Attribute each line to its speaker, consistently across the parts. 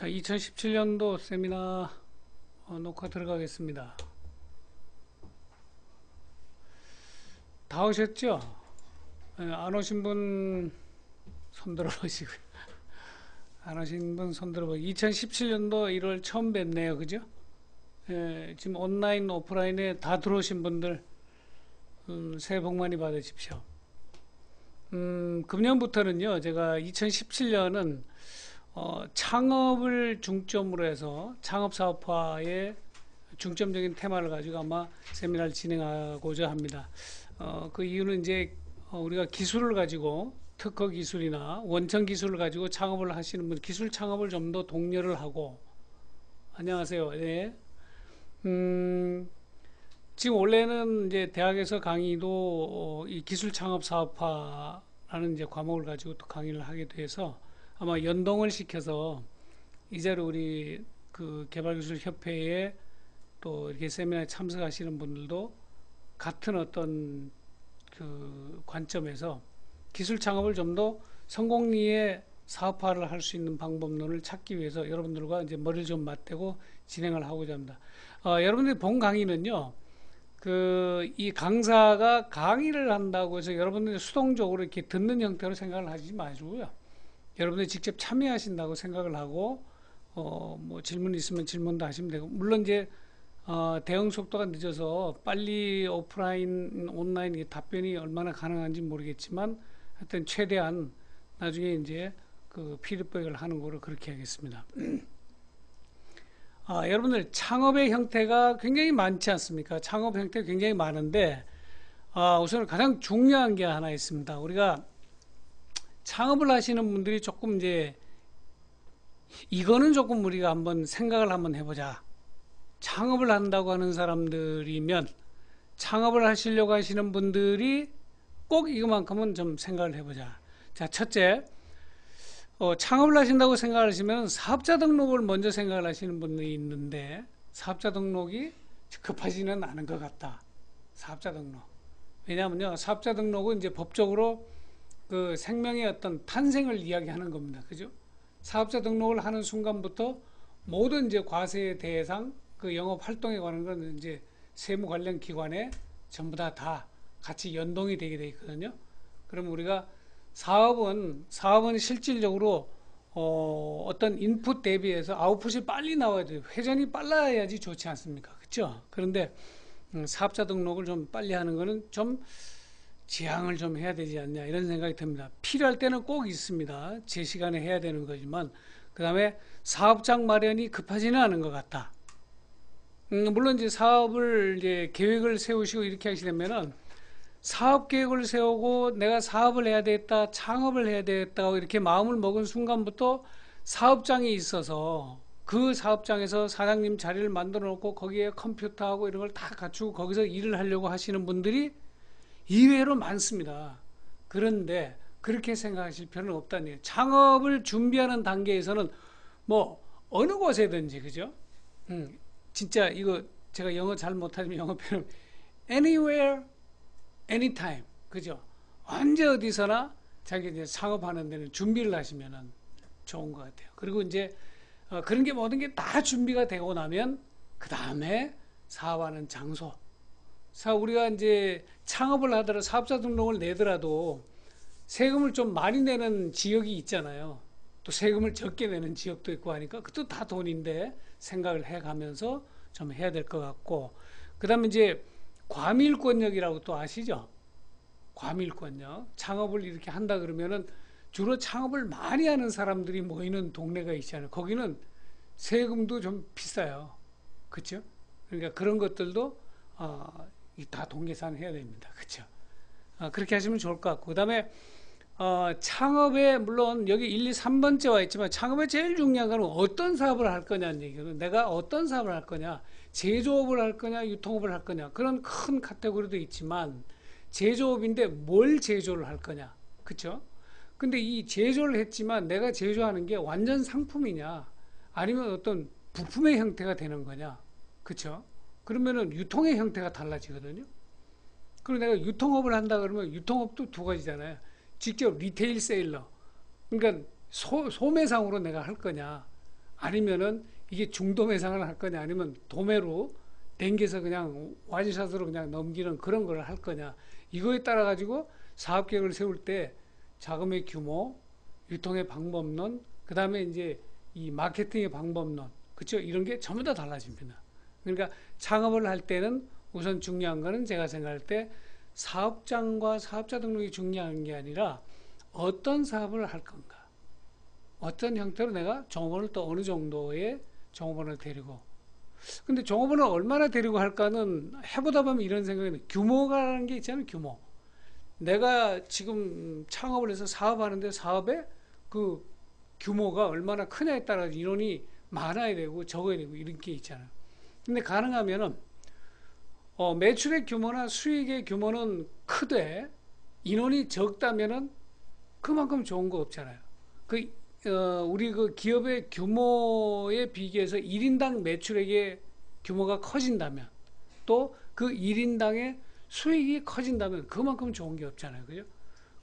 Speaker 1: 자, 2017년도 세미나 녹화 들어가겠습니다. 다 오셨죠? 안 오신 분 손들어 보시고요. 안 오신 분 손들어 보시고 2017년도 1월 처음 뵙네요. 그죠? 지금 온라인, 오프라인에 다 들어오신 분들 새해 복 많이 받으십시오. 금년부터는요, 제가 2017년은 창업을 중점으로 해서 창업사업화에 중점적인 테마를 가지고 아마 세미나를 진행하고자 합니다. 그 이유는 이제 우리가 기술을 가지고 특허 기술이나 원천 기술을 가지고 창업을 하시는 분, 기술 창업을 좀 더 독려를 하고, 안녕하세요. 네. 지금 원래는 이제 대학에서 강의도 이 기술 창업 사업화라는 이제 과목을 가지고 또 강의를 하게 돼서 아마 연동을 시켜서 이제로 우리 그 개발기술협회에 또 이렇게 세미나에 참석하시는 분들도 같은 어떤 그 관점에서 기술 창업을 좀 더 성공리에 사업화를 할 수 있는 방법론을 찾기 위해서 여러분들과 이제 머리를 좀 맞대고 진행을 하고자 합니다. 여러분들이 본 강의는요, 이 강사가 강의를 한다고 해서 여러분들이 수동적으로 이렇게 듣는 형태로 생각을 하지 마시고요. 여러분들이 직접 참여하신다고 생각을 하고, 뭐 질문 있으면 질문도 하시면 되고, 물론 이제, 대응 속도가 늦어서 빨리 오프라인, 온라인 답변이 얼마나 가능한지 모르겠지만, 하여튼 최대한 나중에 이제 그 피드백을 하는 거로 그렇게 하겠습니다. 여러분들 창업의 형태가 굉장히 많지 않습니까? 창업 형태가 굉장히 많은데, 우선 가장 중요한 게 하나 있습니다. 우리가 창업을 하시는 분들이 조금 이제 이거는 조금 우리가 한번 생각을 한번 해보자. 창업을 한다고 하는 사람들이면 창업을 하시려고 하시는 분들이 꼭 이것만큼은 좀 생각을 해보자. 자, 첫째, 창업을 하신다고 생각하시면 사업자 등록을 먼저 생각을 하시는 분들이 있는데 사업자 등록이 급하지는 않은 것 같다. 사업자 등록. 왜냐하면요, 사업자 등록은 이제 법적으로 그 생명의 어떤 탄생을 이야기하는 겁니다. 그죠? 사업자 등록을 하는 순간부터 모든 이제 과세 대상 그 영업 활동에 관한 건 이제 세무 관련 기관에 전부 다 같이 연동이 되게 돼 있거든요. 그럼 우리가 사업은 실질적으로 어떤 인풋 대비해서 아웃풋이 빨리 나와야 돼요. 회전이 빨라야지 좋지 않습니까? 그렇죠? 그런데 사업자 등록을 좀 빨리 하는 거는 좀 지양을 좀 해야 되지 않냐 이런 생각이 듭니다. 필요할 때는 꼭 있습니다. 제 시간에 해야 되는 거지만 그 다음에 사업장 마련이 급하지는 않은 것 같다. 물론 이제 사업을 이제 계획을 세우시고 이렇게 하시려면은 사업 계획을 세우고 내가 사업을 해야 되겠다, 창업을 해야 되겠다 이렇게 마음을 먹은 순간부터 사업장이 있어서 그 사업장에서 사장님 자리를 만들어 놓고 거기에 컴퓨터하고 이런 걸 다 갖추고 거기서 일을 하려고 하시는 분들이 이외로 많습니다. 그런데 그렇게 생각하실 필요는 없다는 얘기예요. 창업을 준비하는 단계에서는 뭐 어느 곳에든지 그죠? 진짜 이거 제가 영어 잘 못하지만 영어 표현 anywhere, anytime 그죠? 언제 어디서나 자기 이제 창업하는 데는 준비를 하시면은 좋은 것 같아요. 그리고 이제 그런 게 모든 게 다 준비가 되고 나면 그 다음에 사업하는 장소. 우리가 이제 창업을 하더라도 사업자 등록을 내더라도 세금을 좀 많이 내는 지역이 있잖아요. 또 세금을 적게 내는 지역도 있고 하니까 그것도 다 돈인데 생각을 해가면서 좀 해야 될 것 같고 그 다음에 이제 과밀권역이라고 또 아시죠? 과밀권역. 창업을 이렇게 한다 그러면은 주로 창업을 많이 하는 사람들이 모이는 동네가 있잖아요. 거기는 세금도 좀 비싸요. 그렇죠? 그러니까 그런 것들도 다 동계산 해야 됩니다. 그렇죠? 그렇게 하시면 좋을 것 같고 그 다음에 창업에 물론 여기 1, 2, 3번째 와 있지만 창업에 제일 중요한 건 어떤 사업을 할 거냐는 얘기는 내가 어떤 사업을 할 거냐 제조업을 할 거냐 유통업을 할 거냐 그런 큰 카테고리도 있지만 제조업인데 뭘 제조를 할 거냐 그쵸? 근데 이 제조를 했지만 내가 제조하는 게 완전 상품이냐 아니면 어떤 부품의 형태가 되는 거냐 그쵸? 그러면은 유통의 형태가 달라지거든요. 그리고 내가 유통업을 한다 그러면 유통업도 두 가지잖아요. 직접 리테일 세일러, 그러니까 소매상으로 내가 할 거냐, 아니면은 이게 중도 매상을 할 거냐, 아니면 도매로 댕겨서 그냥 완샷으로 그냥 넘기는 그런 걸 할 거냐. 이거에 따라 가지고 사업 계획을 세울 때 자금의 규모, 유통의 방법론, 그 다음에 이제 이 마케팅의 방법론, 그렇죠? 이런 게 전부 다 달라집니다. 그러니까 창업을 할 때는 우선 중요한 거는 제가 생각할 때 사업장과 사업자 등록이 중요한 게 아니라 어떤 사업을 할 건가, 어떤 형태로 내가 종업원을 또 어느 정도의 종업원을 데리고, 근데 종업원을 얼마나 데리고 할까는 해보다 보면 이런 생각이 들어요. 규모라는 게 있잖아요. 규모. 내가 지금 창업을 해서 사업하는데 사업의 그 규모가 얼마나 크냐에 따라 인원이 많아야 되고 적어야 되고 이런 게 있잖아요. 근데 가능하면은 매출의 규모나 수익의 규모는 크되 인원이 적다면은 그만큼 좋은 거 없잖아요. 우리 그 기업의 규모에 비교해서 1인당 매출액의 규모가 커진다면 또 그 1인당의 수익이 커진다면 그만큼 좋은 게 없잖아요. 그죠?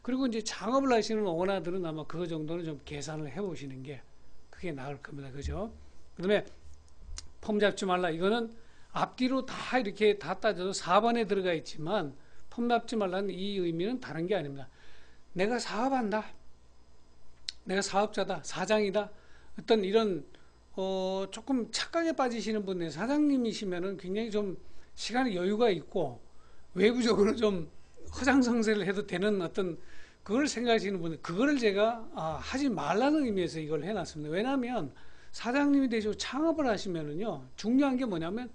Speaker 1: 그리고 이제 창업을 하시는 오너들은 아마 그 정도는 좀 계산을 해 보시는 게 그게 나을 겁니다. 그죠? 그 다음에 폼 잡지 말라. 이거는 앞뒤로 다 이렇게 다 따져도 4번에 들어가 있지만 폼 잡지 말라는 이 의미는 다른 게 아닙니다. 내가 사업한다. 내가 사업자다. 사장이다. 어떤 이런 조금 착각에 빠지시는 분들, 사장님이시면은 굉장히 좀 시간에 여유가 있고 외부적으로 좀 허장성세를 해도 되는 어떤 그걸 생각하시는 분들, 그거를 제가 하지 말라는 의미에서 이걸 해놨습니다. 왜냐하면 사장님이 되시고 창업을 하시면은요, 중요한 게 뭐냐면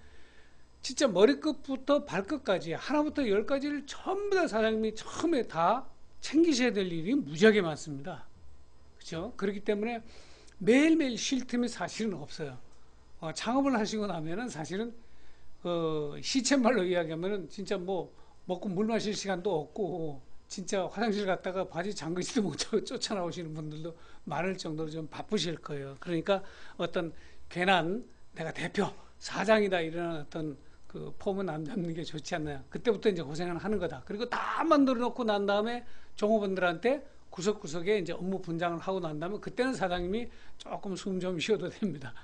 Speaker 1: 진짜 머리끝부터 발끝까지 하나부터 열까지를 전부 다 사장님이 처음에 다 챙기셔야 될 일이 무지하게 많습니다. 그렇죠? 그렇기 때문에 매일매일 쉴 틈이 사실은 없어요. 창업을 하시고 나면은 사실은 시쳇말로 이야기하면은 진짜 뭐 먹고 물 마실 시간도 없고 진짜 화장실 갔다가 바지 잠그지도 못하고 쫓아나오시는 분들도 많을 정도로 좀 바쁘실 거예요. 그러니까 어떤 괜한 내가 대표 사장이다 이런 어떤 그 폼은 안 잡는 게 좋지 않나요? 그때부터 이제 고생을 하는 거다. 그리고 다 만들어 놓고 난 다음에 종업원들한테 구석구석에 이제 업무 분장을 하고 난 다음에 그때는 사장님이 조금 숨 좀 쉬어도 됩니다.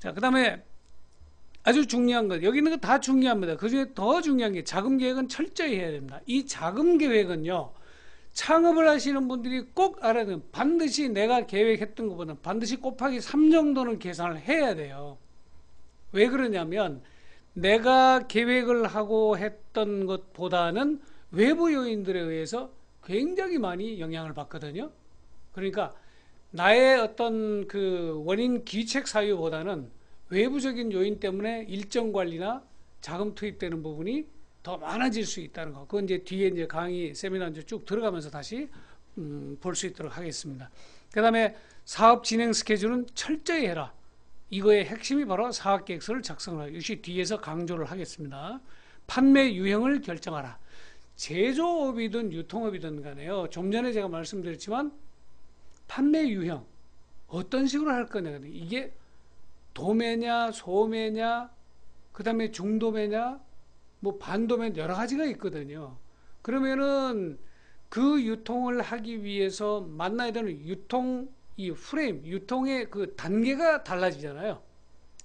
Speaker 1: 자, 그 다음에 아주 중요한 것, 여기 있는 거 다 중요합니다. 그 중에 더 중요한 게 자금 계획은 철저히 해야 됩니다. 이 자금 계획은요, 창업을 하시는 분들이 꼭 알아야 돼요. 반드시 내가 계획했던 것보다 반드시 곱하기 3 정도는 계산을 해야 돼요. 왜 그러냐면 내가 계획을 하고 했던 것보다는 외부 요인들에 의해서 굉장히 많이 영향을 받거든요. 그러니까 나의 어떤 그 원인 기책 사유보다는 외부적인 요인 때문에 일정 관리나 자금 투입되는 부분이 더 많아질 수 있다는 거. 그건 이제 뒤에 이제 강의 세미나 이제 쭉 들어가면서 다시 볼 수 있도록 하겠습니다. 그 다음에 사업 진행 스케줄은 철저히 해라. 이거의 핵심이 바로 사업 계획서를 작성하라. 역시 뒤에서 강조를 하겠습니다. 판매 유형을 결정하라. 제조업이든 유통업이든 간에요. 좀 전에 제가 말씀드렸지만 판매 유형 어떤 식으로 할 거냐. 이게 도매냐, 소매냐, 그 다음에 중도매냐, 뭐 반도매 여러 가지가 있거든요. 그러면은 그 유통을 하기 위해서 만나야 되는 유통, 이 프레임, 유통의 그 단계가 달라지잖아요.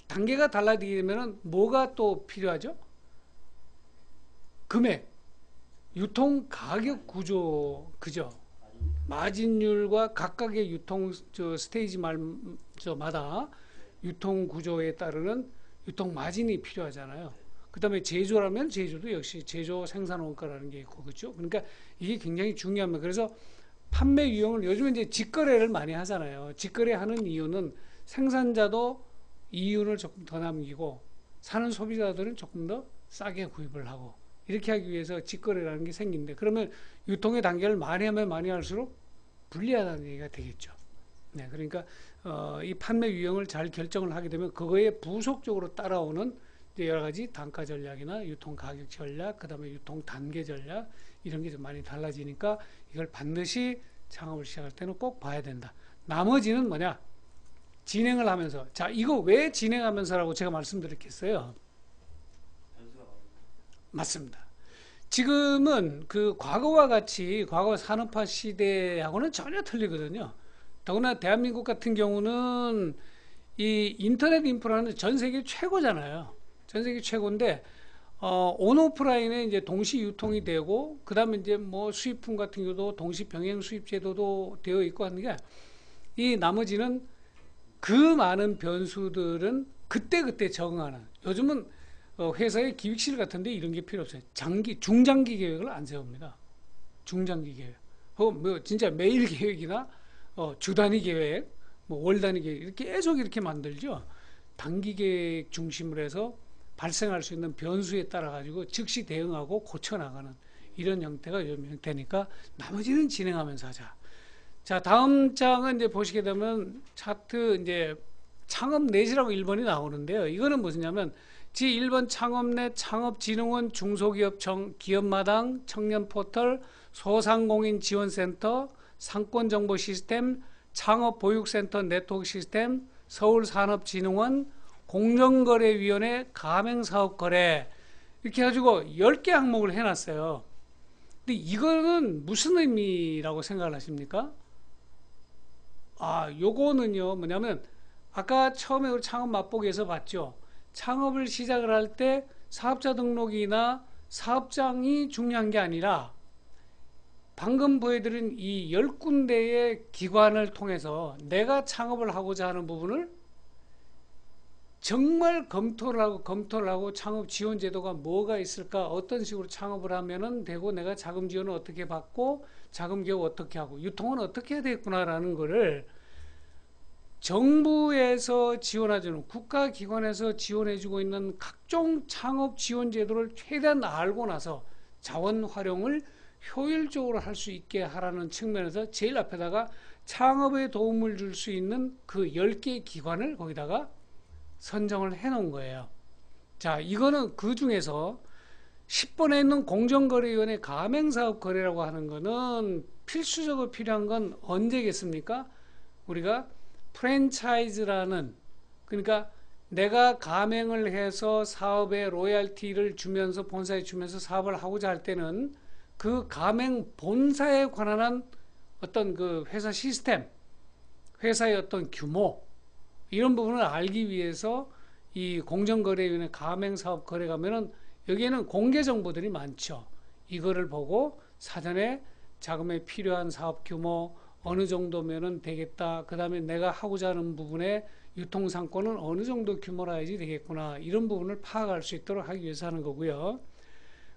Speaker 1: 단계가 달라지게 되면은 뭐가 또 필요하죠? 금액, 유통 가격 구조, 그죠? 마진율과 각각의 유통 스테이지마다 유통 구조에 따르는 유통 마진이 필요하잖아요. 그 다음에 제조라면 제조도 역시 제조 생산 원가라는 게 있고, 그렇죠? 그러니까 이게 굉장히 중요합니다. 그래서 판매 유형을 요즘에 이제 직거래를 많이 하잖아요. 직거래 하는 이유는 생산자도 이윤을 조금 더 남기고 사는 소비자들은 조금 더 싸게 구입을 하고 이렇게 하기 위해서 직거래라는 게 생기는데, 그러면 유통의 단계를 많이 하면 많이 할수록 불리하다는 얘기가 되겠죠. 네, 그러니까 이 판매 유형을 잘 결정을 하게 되면 그거에 부속적으로 따라오는 여러 가지 단가 전략이나 유통 가격 전략, 그 다음에 유통 단계 전략 이런 게 좀 많이 달라지니까 이걸 반드시 창업을 시작할 때는 꼭 봐야 된다. 나머지는 뭐냐? 진행을 하면서. 자, 이거 왜 진행하면서라고 제가 말씀드렸겠어요? 맞습니다. 지금은 그 과거와 같이 과거 산업화 시대하고는 전혀 틀리거든요. 더구나 대한민국 같은 경우는 이 인터넷 인프라는 전 세계 최고잖아요. 전 세계 최고인데 온오프라인에 이제 동시 유통이 되고, 그다음에 이제 뭐 수입품 같은 경우도 동시 병행 수입 제도도 되어 있고 하는 게, 이 나머지는 그 많은 변수들은 그때그때 적응하는. 요즘은 회사의 기획실 같은데 이런 게 필요 없어요. 중장기 계획을 안 세웁니다. 중장기 계획. 뭐 진짜 매일 계획이나 주 단위 계획, 뭐 월 단위 계획 이렇게 계속 이렇게 만들죠. 단기 계획 중심으로 해서 발생할 수 있는 변수에 따라 가지고 즉시 대응하고 고쳐 나가는 이런 형태가 요즘 형태니까 나머지는 진행하면서 하자. 자, 다음 장은 이제 보시게 되면 차트 이제 창업 넷이라고 1번이 나오는데요. 이거는 무엇이냐면 지1번 창업넷, 창업진흥원, 중소기업청, 기업마당, 청년포털, 소상공인 지원센터, 상권정보 시스템, 창업보육센터 네트워크 시스템, 서울산업진흥원, 공정거래위원회, 가맹사업거래 이렇게 해가지고 10개 항목을 해놨어요. 근데 이거는 무슨 의미라고 생각을 하십니까? 요거는요 뭐냐면 아까 처음에 우리 창업 맛보기에서 봤죠. 창업을 시작을 할 때 사업자 등록이나 사업장이 중요한 게 아니라 방금 보여드린 이 10군데의 기관을 통해서 내가 창업을 하고자 하는 부분을 정말 검토를 하고 창업 지원 제도가 뭐가 있을까, 어떤 식으로 창업을 하면은 되고, 내가 자금 지원을 어떻게 받고, 자금 개혁 어떻게 하고, 유통은 어떻게 해야 되겠구나라는 거를 정부에서 지원해주는, 국가기관에서 지원해주고 있는 각종 창업 지원 제도를 최대한 알고 나서 자원 활용을 효율적으로 할 수 있게 하라는 측면에서 제일 앞에다가 창업에 도움을 줄 수 있는 그 10개의 기관을 거기다가 선정을 해 놓은 거예요. 자, 이거는 그 중에서 10번에 있는 공정거래위원회 가맹사업거래라고 하는 거는 필수적으로 필요한 건 언제겠습니까? 우리가 프랜차이즈라는, 그러니까 내가 가맹을 해서 사업에 로얄티를 주면서 본사에 주면서 사업을 하고자 할 때는 그 가맹 본사에 관한 어떤 그 회사 시스템, 회사의 어떤 규모, 이런 부분을 알기 위해서 이 공정거래위원회 가맹사업 거래 가면은 여기에는 공개 정보들이 많죠. 이거를 보고 사전에 자금에 필요한 사업 규모 어느 정도면은 되겠다. 그 다음에 내가 하고자 하는 부분에 유통상권은 어느 정도 규모라 야지 되겠구나. 이런 부분을 파악할 수 있도록 하기 위해서 하는 거고요.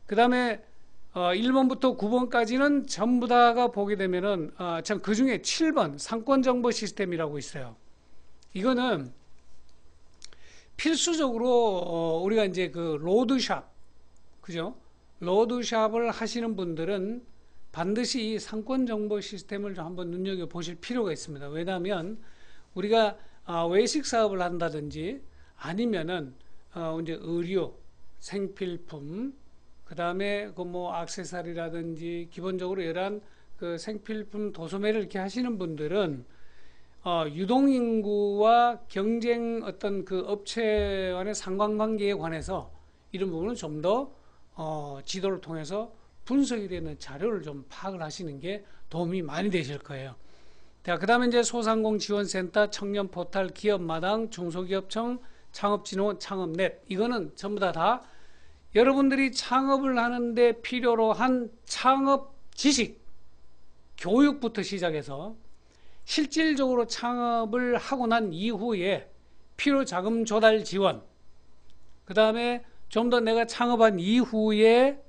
Speaker 1: 그 다음에 1번부터 9번까지는 전부 다가 보게 되면은 참 그 중에 7번 상권정보 시스템이라고 있어요. 이거는 필수적으로 우리가 이제 그 로드샵, 그죠? 로드샵을 하시는 분들은 반드시 이 상권정보 시스템을 좀 한번 눈여겨 보실 필요가 있습니다. 왜냐하면 우리가 외식 사업을 한다든지 아니면은 이제 의류, 생필품, 그 다음에 그 뭐 액세서리라든지 기본적으로 이러한 그 생필품 도소매를 이렇게 하시는 분들은 유동인구와 경쟁 어떤 그 업체 간의 상관관계에 관해서 이런 부분은 좀 더 지도를 통해서 분석이 되는 자료를 좀 파악을 하시는 게 도움이 많이 되실 거예요. 그 다음에 이제 소상공 지원센터, 청년포털, 기업마당, 중소기업청, 창업진흥원, 창업넷, 이거는 전부 다 여러분들이 창업을 하는데 필요로 한 창업 지식, 교육부터 시작해서 실질적으로 창업을 하고 난 이후에 필요 자금 조달 지원, 그 다음에 좀 더 내가 창업한 이후에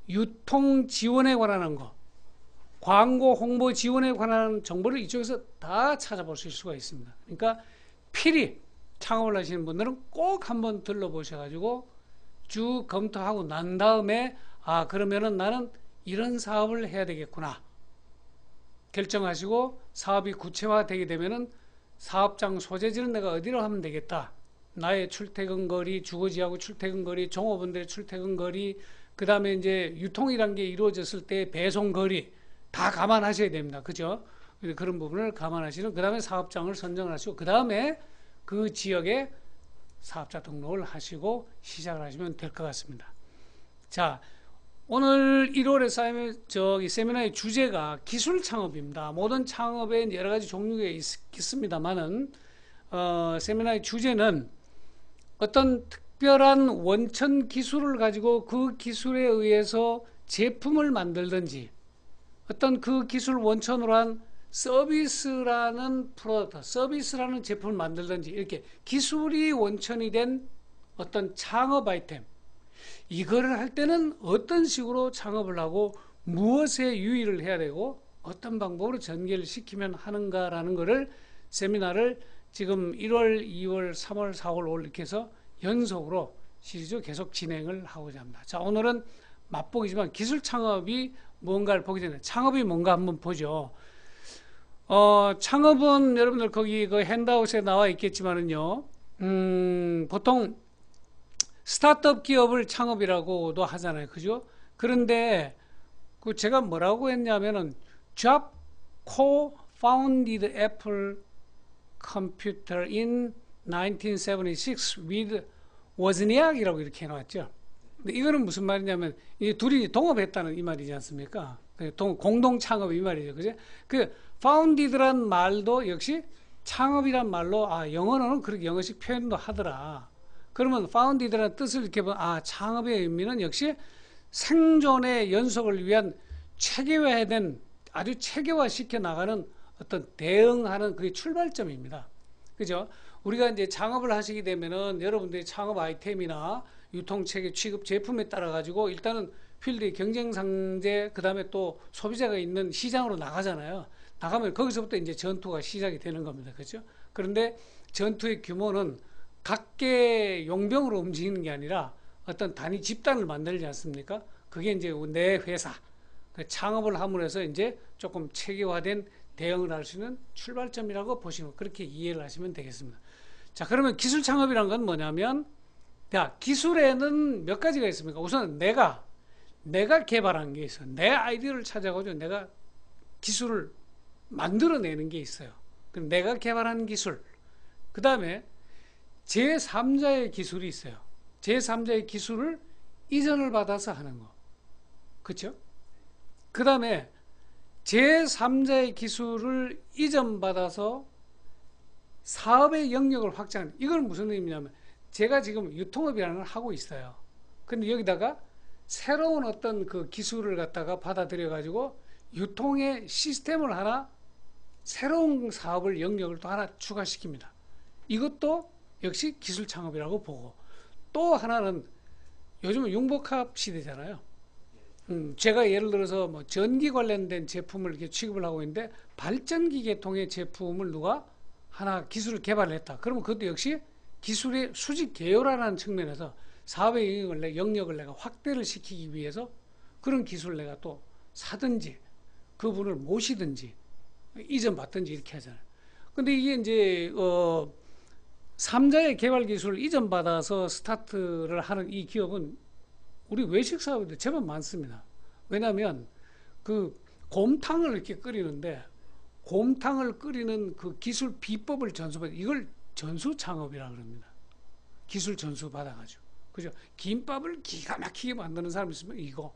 Speaker 1: 유통 지원에 관한 거, 광고 홍보 지원에 관한 정보를 이쪽에서 다 찾아보실 수가 있습니다. 그러니까 필히 창업을 하시는 분들은 꼭 한번 들러보셔가지고 쭉 검토하고 난 다음에 그러면은 나는 이런 사업을 해야 되겠구나 결정하시고, 사업이 구체화되게 되면은 사업장 소재지는 내가 어디로 하면 되겠다. 나의 출퇴근 거리, 주거지하고 출퇴근 거리, 종업원들의 출퇴근 거리, 그 다음에 이제 유통이란 게 이루어졌을 때 배송 거리 다 감안하셔야 됩니다. 그죠? 그런 부분을 감안하시는, 그 다음에 사업장을 선정을 하시고, 그 다음에 그 지역에 사업자 등록을 하시고 시작을 하시면 될 것 같습니다. 자, 오늘 1월에 세미나의 주제가 기술 창업입니다. 모든 창업에 여러 가지 종류가 있습니다만은 세미나의 주제는 어떤 특별한 원천 기술을 가지고 그 기술에 의해서 제품을 만들든지 어떤 그 기술 원천으로 한 서비스라는 프로덕트, 서비스라는 제품을 만들든지 이렇게 기술이 원천이 된 어떤 창업 아이템, 이거를 할 때는 어떤 식으로 창업을 하고 무엇에 유의를 해야 되고 어떤 방법으로 전개를 시키면 하는가라는 거를 세미나를 지금 1월, 2월, 3월, 4월, 5월 이렇게 해서 연속으로 시리즈 계속 진행을 하고자 합니다. 자, 오늘은 맛보기지만 기술 창업이 뭔가를 보기 전에 창업이 뭔가 한번 보죠. 창업은 여러분들 거기 그 핸드아웃에 나와 있겠지만은요, 보통 스타트업 기업을 창업이라고도 하잖아요. 그죠? 그런데 그 제가 뭐라고 했냐면은 Job co-founded Apple Computer in 1976 with 워즈니악이라고 이렇게 해놨죠. 근데 이거는 무슨 말이냐면 이 둘이 동업했다는 이 말이지 않습니까? 공동 창업 이 말이죠. 그죠? 그 founded란 말도 역시 창업이란 말로 영어로는 그렇게 영어식 표현도 하더라. 그러면 founded라는 뜻을 이렇게 보면 창업의 의미는 역시 생존의 연속을 위한 체계화된 아주 체계화시켜 나가는 어떤 대응하는 그게 출발점입니다. 그죠? 우리가 이제 창업을 하시게 되면은 여러분들의 창업 아이템이나 유통체계 취급 제품에 따라 가지고 일단은 필드의 경쟁 상대 그다음에 또 소비자가 있는 시장으로 나가잖아요. 나가면 거기서부터 이제 전투가 시작이 되는 겁니다. 그렇죠? 그런데 전투의 규모는 각계 용병으로 움직이는 게 아니라 어떤 단위 집단을 만들지 않습니까? 그게 이제 내 회사 창업을 함으로써 이제 조금 체계화된 대응을 할 수 있는 출발점이라고 보시면 그렇게 이해를 하시면 되겠습니다. 자, 그러면 기술 창업이란 건 뭐냐면 기술에는 몇 가지가 있습니까? 우선 내가 개발한 게 있어요. 내 아이디어를 찾아가지고 내가 기술을 만들어내는 게 있어요. 그럼 내가 개발한 기술. 그 다음에 제3자의 기술이 있어요. 제3자의 기술을 이전을 받아서 하는 거. 그렇죠? 그 다음에 제3자의 기술을 이전받아서 사업의 영역을 확장하는, 이건 무슨 의미냐면 제가 지금 유통업이라는 걸 하고 있어요. 근데 여기다가 새로운 어떤 그 기술을 갖다가 받아들여 가지고 유통의 시스템을 하나, 새로운 사업을 영역을 또 하나 추가시킵니다. 이것도 역시 기술 창업이라고 보고, 또 하나는 요즘은 융복합 시대잖아요. 제가 예를 들어서 뭐 전기 관련된 제품을 이렇게 취급을 하고 있는데 발전기 계통의 제품을 누가 하나 기술을 개발했다. 그러면 그것도 역시 기술의 수직 계열화라는 측면에서 사업의 영역을 내가 확대를 시키기 위해서 그런 기술을 내가 또 사든지 그분을 모시든지 이전 받든지 이렇게 하잖아요. 근데 이게 이제 3자의 개발 기술을 이전 받아서 스타트를 하는 이 기업은 우리 외식 사업에도 제법 많습니다. 왜냐하면 그 곰탕을 이렇게 끓이는데 곰탕을 끓이는 그 기술 비법을 전수받아, 이걸 전수 창업이라 그럽니다. 기술 전수 받아가지고. 그죠? 김밥을 기가 막히게 만드는 사람 있으면 이거.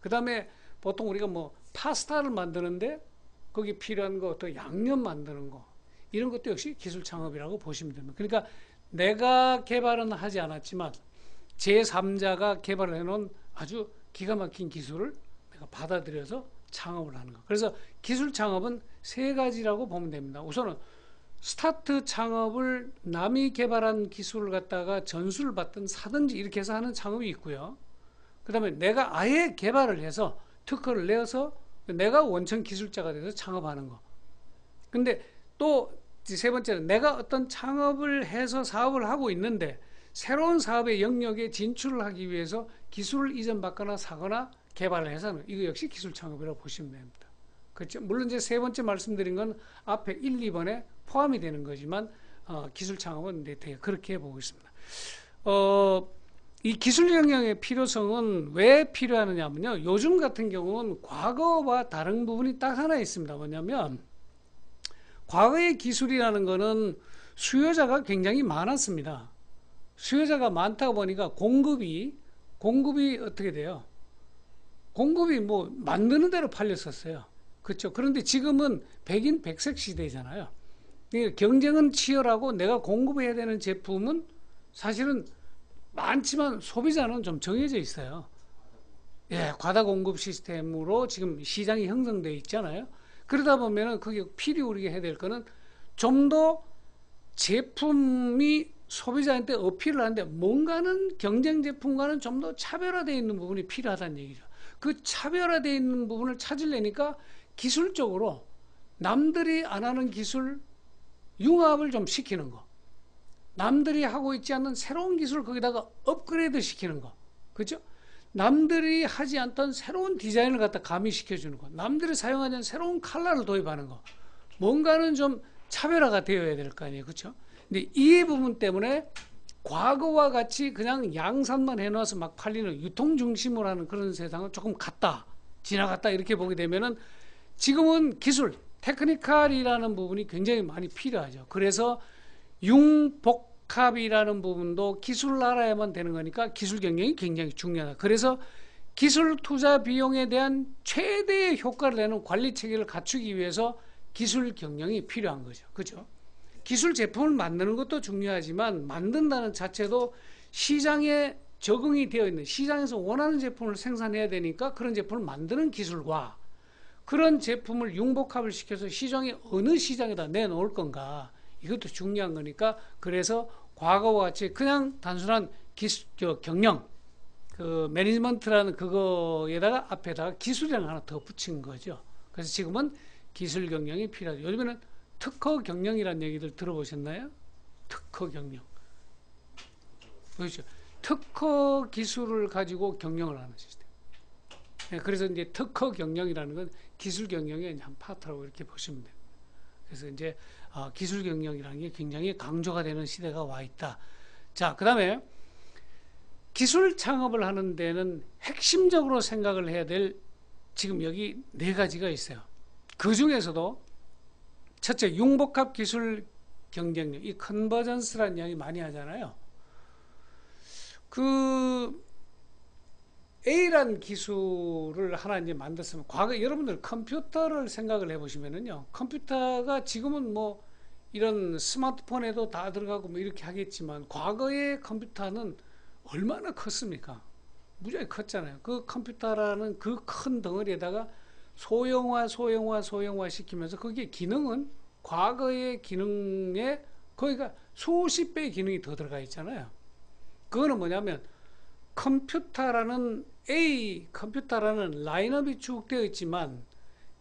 Speaker 1: 그 다음에 보통 우리가 뭐 파스타를 만드는데 거기 필요한 거, 또 양념 만드는 거, 이런 것도 역시 기술 창업이라고 보시면 됩니다. 그러니까 내가 개발은 하지 않았지만 제3자가 개발해 놓은 아주 기가 막힌 기술을 내가 받아들여서 창업을 하는 거. 그래서 기술 창업은 세 가지라고 보면 됩니다. 우선은 스타트 창업을 남이 개발한 기술을 갖다가 전수를 받든 사든지 이렇게 해서 하는 창업이 있고요. 그 다음에 내가 아예 개발을 해서 특허를 내어서 내가 원천 기술자가 돼서 창업하는 거. 근데 또 세 번째는 내가 어떤 창업을 해서 사업을 하고 있는데 새로운 사업의 영역에 진출을 하기 위해서 기술을 이전받거나 사거나 개발을 해서 하는 거. 이거 역시 기술 창업이라고 보시면 됩니다. 그렇죠? 물론 이제 세 번째 말씀드린 건 앞에 1, 2번에 포함이 되는 거지만 기술 창업은 되게 그렇게 보고 있습니다. 이 기술 영역의 필요성은 왜 필요하느냐면요. 요즘 같은 경우는 과거와 다른 부분이 딱 하나 있습니다. 뭐냐면 과거의 기술이라는 거는 수요자가 굉장히 많았습니다. 수요자가 많다 보니까 공급이 어떻게 돼요? 공급이 뭐 만드는 대로 팔렸었어요. 그렇죠? 그런데 지금은 백인 백색 시대잖아요. 그러니까 경쟁은 치열하고 내가 공급해야 되는 제품은 사실은 많지만 소비자는 좀 정해져 있어요. 예, 과다 공급 시스템으로 지금 시장이 형성되어 있잖아요. 그러다 보면은 그게 필요 우리가 해야 될 거는 좀 더 제품이 소비자한테 어필을 하는데 뭔가는 경쟁 제품과는 좀 더 차별화되어 있는 부분이 필요하다는 얘기죠. 그 차별화되어 있는 부분을 찾으려니까 기술적으로 남들이 안 하는 기술 융합을 좀 시키는 거. 남들이 하고 있지 않는 새로운 기술을 거기다가 업그레이드 시키는 거. 그죠? 남들이 하지 않던 새로운 디자인을 갖다 가미시켜 주는 거. 남들이 사용하지 않는 새로운 컬러를 도입하는 거. 뭔가는 좀 차별화가 되어야 될 거 아니에요. 그렇죠? 근데 이 부분 때문에 과거와 같이 그냥 양산만 해놔서 막 팔리는 유통 중심으로 하는 그런 세상은 조금 갔다, 지나갔다 이렇게 보게 되면은 지금은 기술, 테크니컬이라는 부분이 굉장히 많이 필요하죠. 그래서 융복합이라는 부분도 기술을 알아야만 되는 거니까 기술 경영이 굉장히 중요하다. 그래서 기술 투자 비용에 대한 최대의 효과를 내는 관리 체계를 갖추기 위해서 기술 경영이 필요한 거죠. 그죠? 기술 제품을 만드는 것도 중요하지만 만든다는 자체도 시장에 적응이 되어 있는 시장에서 원하는 제품을 생산해야 되니까 그런 제품을 만드는 기술과 그런 제품을 융복합을 시켜서 시장에 어느 시장에다 내놓을 건가 이것도 중요한 거니까 그래서 과거와 같이 그냥 단순한 경영 그 매니지먼트라는 그거에다가 앞에다가 기술이라는 하나 더 붙인 거죠. 그래서 지금은 기술 경영이 필요하죠. 요즘에는 특허 경영이라는 얘기들 들어보셨나요? 특허 경영. 그렇죠. 특허 기술을 가지고 경영을 하는 시스템. 네, 그래서 이제 특허 경영이라는 건 기술 경영의 한 파트라고 이렇게 보시면 돼요. 그래서 이제 기술 경영이라는 게 굉장히 강조가 되는 시대가 와 있다. 자, 그 다음에 기술 창업을 하는 데는 핵심적으로 생각을 해야 될 지금 여기 네 가지가 있어요. 그 중에서도 첫째, 융복합 기술 경쟁력, 이 컨버전스라는 이야기 많이 하잖아요. 그 A라는 기술을 하나 이제 만들었으면 과거 여러분들 컴퓨터를 생각을 해보시면은요, 컴퓨터가 지금은 뭐 이런 스마트폰에도 다 들어가고 뭐 이렇게 하겠지만 과거의 컴퓨터는 얼마나 컸습니까? 무지하게 컸잖아요. 그 컴퓨터라는 그 큰 덩어리에다가 소형화 시키면서 거기에 기능은 과거의 기능에 거기가 수십 배의 기능이 더 들어가 있잖아요. 그거는 뭐냐면 컴퓨터라는 라인업이 쭉 되어 있지만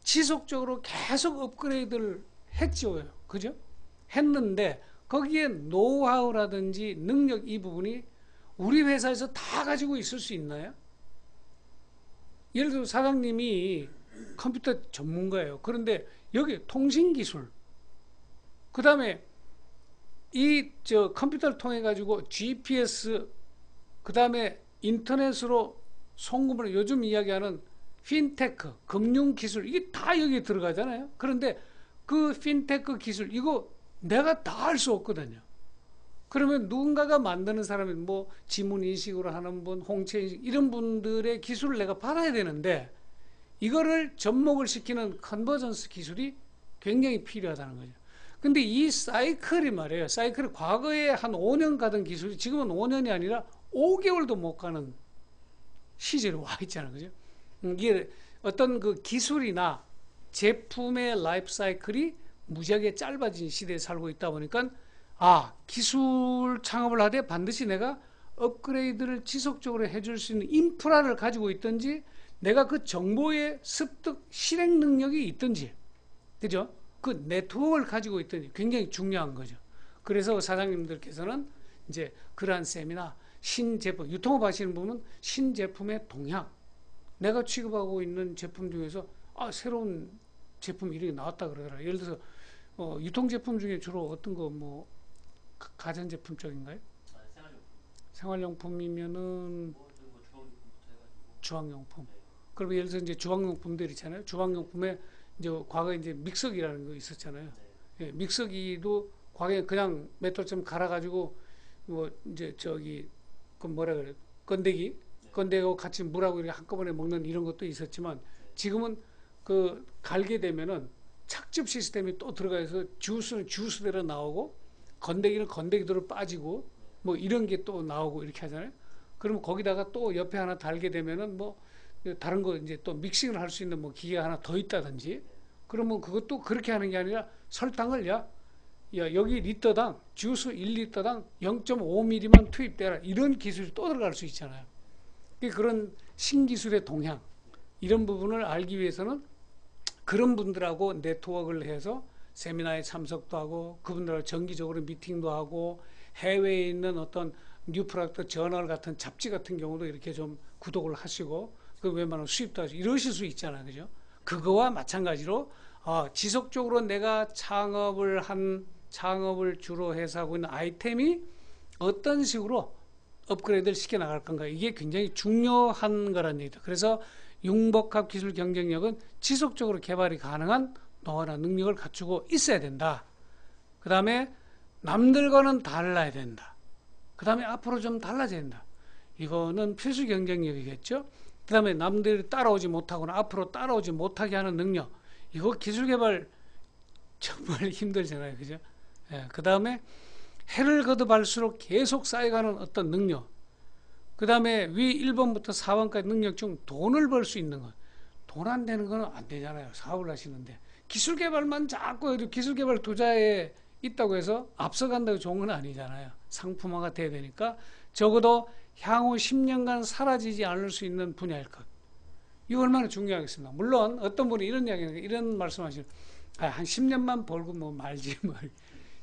Speaker 1: 지속적으로 계속 업그레이드를 했죠. 그죠? 했는데 거기에 노하우라든지 능력 이 부분이 우리 회사에서 다 가지고 있을 수 있나요? 예를 들어 사장님이 컴퓨터 전문가예요. 그런데 여기 통신기술, 그 다음에 컴퓨터를 통해 가지고 GPS, 그 다음에 인터넷으로 송금을 요즘 이야기하는 핀테크, 금융기술, 이게 다 여기에 들어가잖아요. 그런데 그 핀테크 기술, 이거 내가 다 할 수 없거든요. 그러면 누군가가 만드는 사람이 뭐 지문인식으로 하는 분, 홍채인식, 이런 분들의 기술을 내가 받아야 되는데 이거를 접목을 시키는 컨버전스 기술이 굉장히 필요하다는 거죠. 근데 이 사이클이 말이에요. 사이클이 과거에 한 5년 가던 기술이 지금은 5년이 아니라 5개월도 못 가는 시절에 와 있잖아요. 그죠? 이게 어떤 그 기술이나 제품의 라이프 사이클이 무지하게 짧아진 시대에 살고 있다 보니까 기술 창업을 하되 반드시 내가 업그레이드를 지속적으로 해줄 수 있는 인프라를 가지고 있든지 내가 그 정보의 습득 실행 능력이 있든지, 그죠? 그 네트워크를 가지고 있든지 굉장히 중요한 거죠. 그래서 사장님들께서는 이제 그러한 세미나, 신제품, 유통업 하시는 분은 신제품의 동향, 내가 취급하고 있는 제품 중에서 새로운 제품 이름이 나왔다 그러더라고요. 예를 들어서 유통제품 중에 주로 어떤 거 뭐 가전제품 쪽인가요? 생활용품이면은 주방용품. 그럼 예를 들어서 이제 주방용품들 있잖아요. 주방용품에 이제 과거에 이제 믹서기라는 거 있었잖아요. 예, 믹서기도 과거에 그냥 맷돌처럼 갈아가지고 뭐 이제 그 뭐라 그래, 건데기하고 같이 물하고 이렇게 한꺼번에 먹는 이런 것도 있었지만 지금은 그 갈게 되면은 착즙 시스템이 또 들어가서 주스는 주스대로 나오고 건더기는 건더기대로 빠지고 뭐 이런 게 또 나오고 이렇게 하잖아요. 그러면 거기다가 또 옆에 하나 달게 되면은 뭐 다른 거 이제 또 믹싱을 할 수 있는 뭐 기계가 하나 더 있다든지 그러면 그것도 그렇게 하는 게 아니라 설탕을 여기 리터당 주스 1리터당 0.5ml만 투입되라 이런 기술이 또 들어갈 수 있잖아요. 그런 신기술의 동향 이런 부분을 알기 위해서는 그런 분들하고 네트워크를 해서 세미나에 참석도 하고 그분들하고 정기적으로 미팅도 하고 해외에 있는 어떤 뉴프로덕트 저널 같은 잡지 같은 경우도 이렇게 좀 구독을 하시고 그 웬만하면 수입도 하시고 이러실 수 있잖아요. 그죠? 그거와 마찬가지로 지속적으로 내가 창업을 주로 해서 하고 있는 아이템이 어떤 식으로 업그레이드를 시켜 나갈 건가 이게 굉장히 중요한 거란 얘기다. 그래서 융복합 기술 경쟁력은 지속적으로 개발이 가능한 노하우나 능력을 갖추고 있어야 된다. 그 다음에 남들과는 달라야 된다. 그 다음에 앞으로 좀 달라져야 된다. 이거는 필수 경쟁력이겠죠. 그 다음에 남들이 따라오지 못하거나 앞으로 따라오지 못하게 하는 능력. 이거 기술 개발 정말 힘들잖아요. 그죠? 예, 그 다음에 해를 거듭할수록 계속 쌓여가는 어떤 능력. 그 다음에 위 1번부터 4번까지 능력 중 돈을 벌 수 있는 것. 돈 안 되는 건 안 되잖아요. 사업을 하시는데. 기술 개발만 자꾸 기술 개발 투자에 있다고 해서 앞서간다고 좋은 건 아니잖아요. 상품화가 돼야 되니까 적어도 향후 10년간 사라지지 않을 수 있는 분야일 것. 이거 얼마나 중요하겠습니까? 물론 어떤 분이 이런 말씀하시는 한 10년만 벌고 뭐 말지 뭐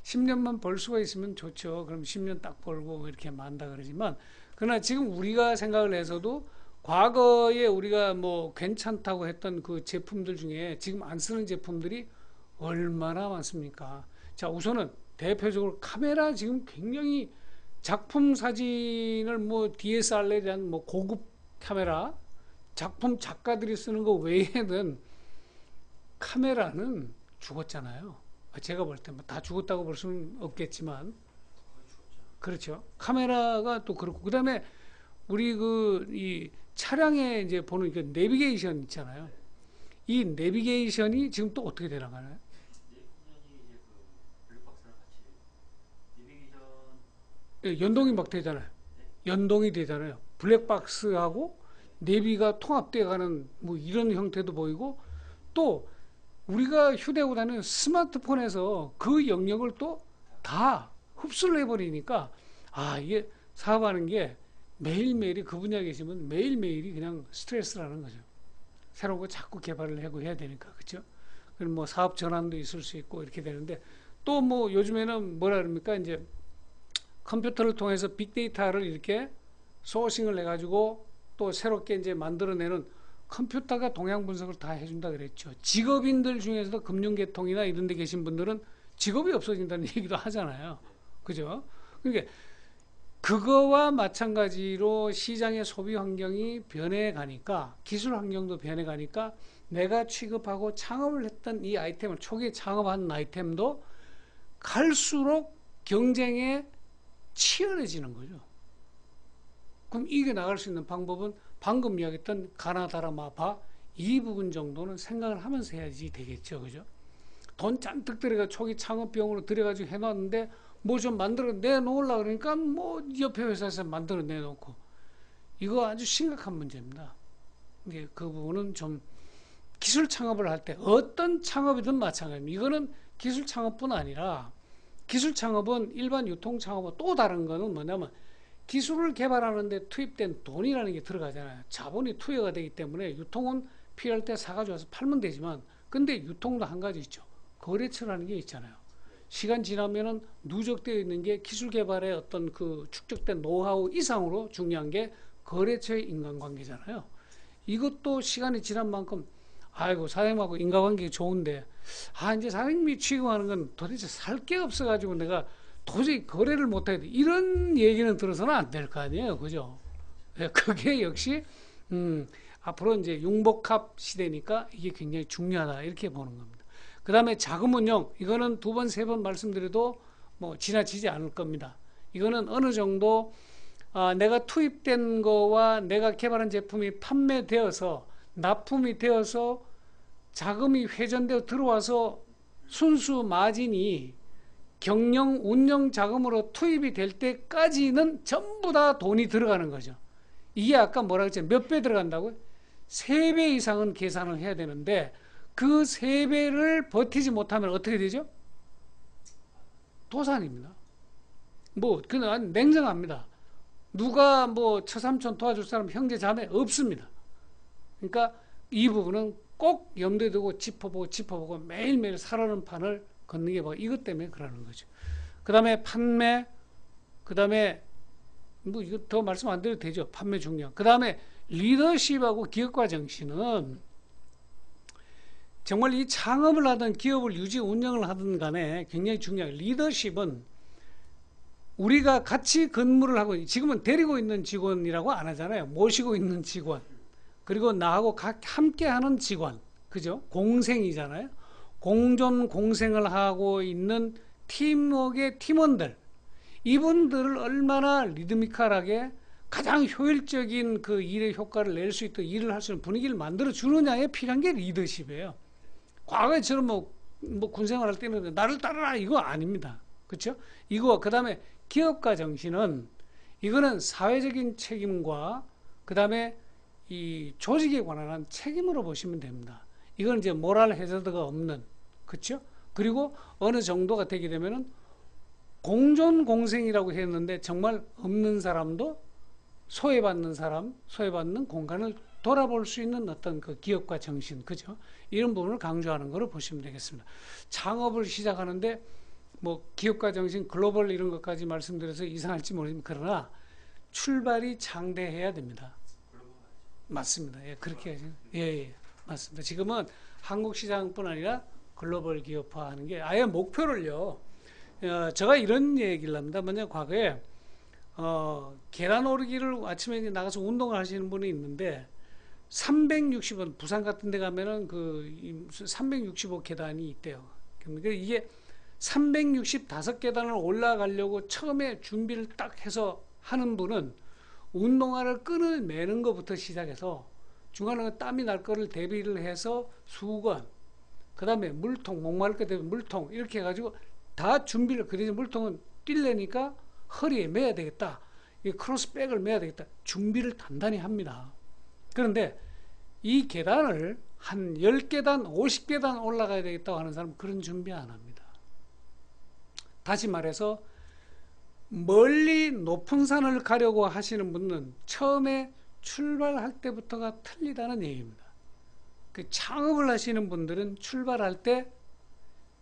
Speaker 1: 10년만 벌 수가 있으면 좋죠. 그럼 10년 딱 벌고 이렇게 만다 그러지만 그러나 지금 우리가 생각을 해서도 과거에 우리가 뭐 괜찮다고 했던 그 제품들 중에 지금 안 쓰는 제품들이 얼마나 많습니까? 자, 우선은 대표적으로 카메라 지금 굉장히 작품 사진을 뭐 DSLR에 대한 뭐 고급 카메라 작품 작가들이 쓰는 거 외에는 카메라는 죽었잖아요. 제가 볼 때 다 죽었다고 볼 수는 없겠지만 그렇죠. 카메라가 또 그렇고 그다음에 우리 이 차량에 이제 보는 그 내비게이션 있잖아요. 이 내비게이션이 지금 또 어떻게 되나가나요? 예, 연동이 막 되잖아요. 연동이 되잖아요. 블랙박스하고 내비가 통합되어 가는 뭐 이런 형태도 보이고 또 우리가 휴대하고 다니는 스마트폰에서 그 영역을 또 다 흡수를 해버리니까 이게 사업하는 게 매일매일이 그 분야에 계시면 매일매일이 그냥 스트레스라는 거죠. 새로운 거 자꾸 개발을 하고 해야 되니까 그렇죠? 그럼 뭐 사업 전환도 있을 수 있고 이렇게 되는데 또 뭐 요즘에는 뭐라 그럽니까 이제 컴퓨터를 통해서 빅데이터를 이렇게 소싱을 해가지고 또 새롭게 이제 만들어내는 컴퓨터가 동향 분석을 다 해준다 그랬죠. 직업인들 중에서도 금융계통이나 이런 데 계신 분들은 직업이 없어진다는 얘기도 하잖아요. 그죠? 그러니까 그거와 마찬가지로 시장의 소비 환경이 변해가니까 기술 환경도 변해가니까 내가 취급하고 창업을 했던 이 아이템을 초기에 창업한 아이템도 갈수록 경쟁에 치열해지는 거죠. 그럼 이게 나갈 수 있는 방법은 방금 이야기했던 가나다라 마파 이 부분 정도는 생각을 하면서 해야지 되겠죠. 그죠? 돈 잔뜩 들여가 초기 창업 비용으로 들여가지고 해놨는데 뭐 좀 만들어 내놓으려고 그러니까 뭐 옆에 회사에서 만들어 내놓고 이거 아주 심각한 문제입니다. 이게 그 부분은 좀 기술 창업을 할 때 어떤 창업이든 마찬가지입니다. 이거는 기술 창업뿐 아니라 기술 창업은 일반 유통 창업과 또 다른 거는 뭐냐면 기술을 개발하는데 투입된 돈이라는 게 들어가잖아요. 자본이 투여가 되기 때문에 유통은 필요할 때 사가지고 와서 팔면 되지만 근데 유통도 한 가지 있죠. 거래처라는 게 있잖아요. 시간 지나면은 누적되어 있는 게 기술 개발의 어떤 그 축적된 노하우 이상으로 중요한 게 거래처의 인간관계잖아요. 이것도 시간이 지난 만큼 아이고 사장님하고 인간관계 좋은데 이제 사장님이 취급하는 건 도대체 살 게 없어가지고 내가 도저히 거래를 못하겠다 이런 얘기는 들어서는 안 될 거 아니에요. 그죠? 그게 역시 앞으로 이제 융복합 시대니까 이게 굉장히 중요하다 이렇게 보는 겁니다. 그 다음에 자금 운용 이거는 두 번, 세 번 말씀드려도 뭐 지나치지 않을 겁니다. 이거는 어느 정도 내가 투입된 거와 내가 개발한 제품이 판매되어서 납품이 되어서 자금이 회전되어 들어와서 순수 마진이 경영 운영 자금으로 투입이 될 때까지는 전부 다 돈이 들어가는 거죠. 이게 아까 뭐라 그랬죠? 몇 배 들어간다고요? 3배 이상은 계산을 해야 되는데 그 3배를 버티지 못하면 어떻게 되죠? 도산입니다. 뭐 그냥 냉정합니다. 누가 뭐 처삼촌 도와줄 사람 형제 자매 없습니다. 그러니까 이 부분은 꼭 염두에 두고 짚어보고 매일매일 살아는 판을 걷는 게 뭐 이것 때문에 그러는 거죠. 그 다음에 판매, 그 다음에 뭐 이거 더 말씀 안 드려도 되죠. 판매 중요. 그 다음에 리더십하고 기업가 정신은 정말 이 창업을 하든 기업을 유지 운영을 하든 간에 굉장히 중요해요. 리더십은 우리가 같이 근무를 하고 지금은 데리고 있는 직원이라고 안 하잖아요. 모시고 있는 직원. 그리고 나하고 함께 하는 직원. 그죠? 공생이잖아요. 공존 공생을 하고 있는 팀워크의 팀원들. 이분들을 얼마나 리드미컬하게 가장 효율적인 그 일의 효과를 낼 수 있도록 일을 할 수 있는 분위기를 만들어 주느냐에 필요한 게 리더십이에요. 과거에처럼 뭐 군생활 할 때는 나를 따르라 이거 아닙니다. 그렇죠? 이거 그다음에 기업가 정신은 이거는 사회적인 책임과 그다음에 이 조직에 관한 책임으로 보시면 됩니다. 이건 이제 모랄 해저드가 없는 그렇죠? 그리고 어느 정도가 되게 되면은 공존 공생이라고 했는데 정말 없는 사람도 소외받는 사람, 소외받는 공간을 돌아볼 수 있는 어떤 그 기업가 정신, 그죠? 이런 부분을 강조하는 것으로 보시면 되겠습니다. 창업을 시작하는데 뭐 기업가 정신, 글로벌 이런 것까지 말씀드려서 이상할지 모르지만 그러나 출발이 장대해야 됩니다. 맞습니다. 예, 그렇게 해야죠. 예, 맞습니다. 지금은 한국 시장뿐 아니라 글로벌 기업화하는 게 아예 목표를요. 제가 이런 얘기를 합니다. 먼저 과거에 계단 오르기를 아침에 나가서 운동을 하시는 분이 있는데 360원 부산 같은 데 가면은 그 365 계단이 있대요. 그러니까 이게 365계단을 올라가려고 처음에 준비를 딱 해서 하는 분은 운동화를 끈을 매는 것부터 시작해서 중간에 땀이 날 거를 대비를 해서 수건, 그 다음에 물통, 목마를 때 되면 물통 이렇게 해가지고 다 준비를, 그 대신 물통은 뛸래니까 허리에 매야 되겠다. 이 크로스백을 매야 되겠다. 준비를 단단히 합니다. 그런데 이 계단을 한 10계단, 50계단 올라가야 되겠다고 하는 사람은 그런 준비 안 합니다. 다시 말해서 멀리 높은 산을 가려고 하시는 분은 처음에 출발할 때부터가 틀리다는 얘기입니다. 그 창업을 하시는 분들은 출발할 때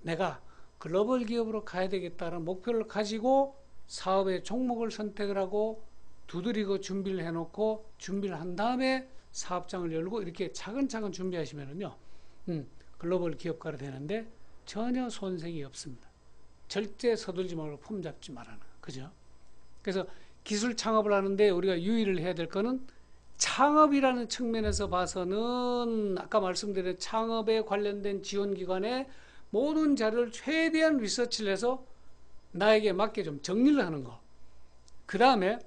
Speaker 1: 내가 글로벌 기업으로 가야 되겠다는 목표를 가지고 사업의 종목을 선택을 하고 두드리고 준비를 해놓고 준비를 한 다음에 사업장을 열고 이렇게 차근차근 준비하시면은요, 글로벌 기업가가 되는데 전혀 손색이 없습니다. 절대 서둘지 말고 폼 잡지 말아라. 그죠? 그래서 기술 창업을 하는데 우리가 유의를 해야 될 거는 창업이라는 측면에서 봐서는 아까 말씀드린 창업에 관련된 지원기관에 모든 자료를 최대한 리서치를 해서 나에게 맞게 좀 정리를 하는 거. 그 다음에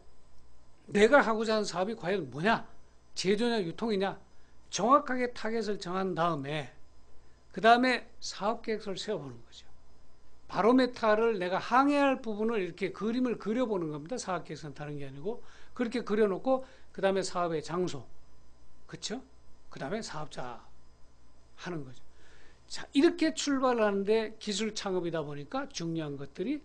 Speaker 1: 내가 하고자 하는 사업이 과연 뭐냐? 제조냐 유통이냐? 정확하게 타겟을 정한 다음에 그 다음에 사업계획서를 세워보는 거죠. 바로메타를 내가 항해할 부분을 이렇게 그림을 그려보는 겁니다. 사업계획서는 다른 게 아니고 그렇게 그려놓고 그 다음에 사업의 장소, 그렇죠? 그 다음에 사업자 하는 거죠. 자, 이렇게 출발하는데 기술 창업이다 보니까 중요한 것들이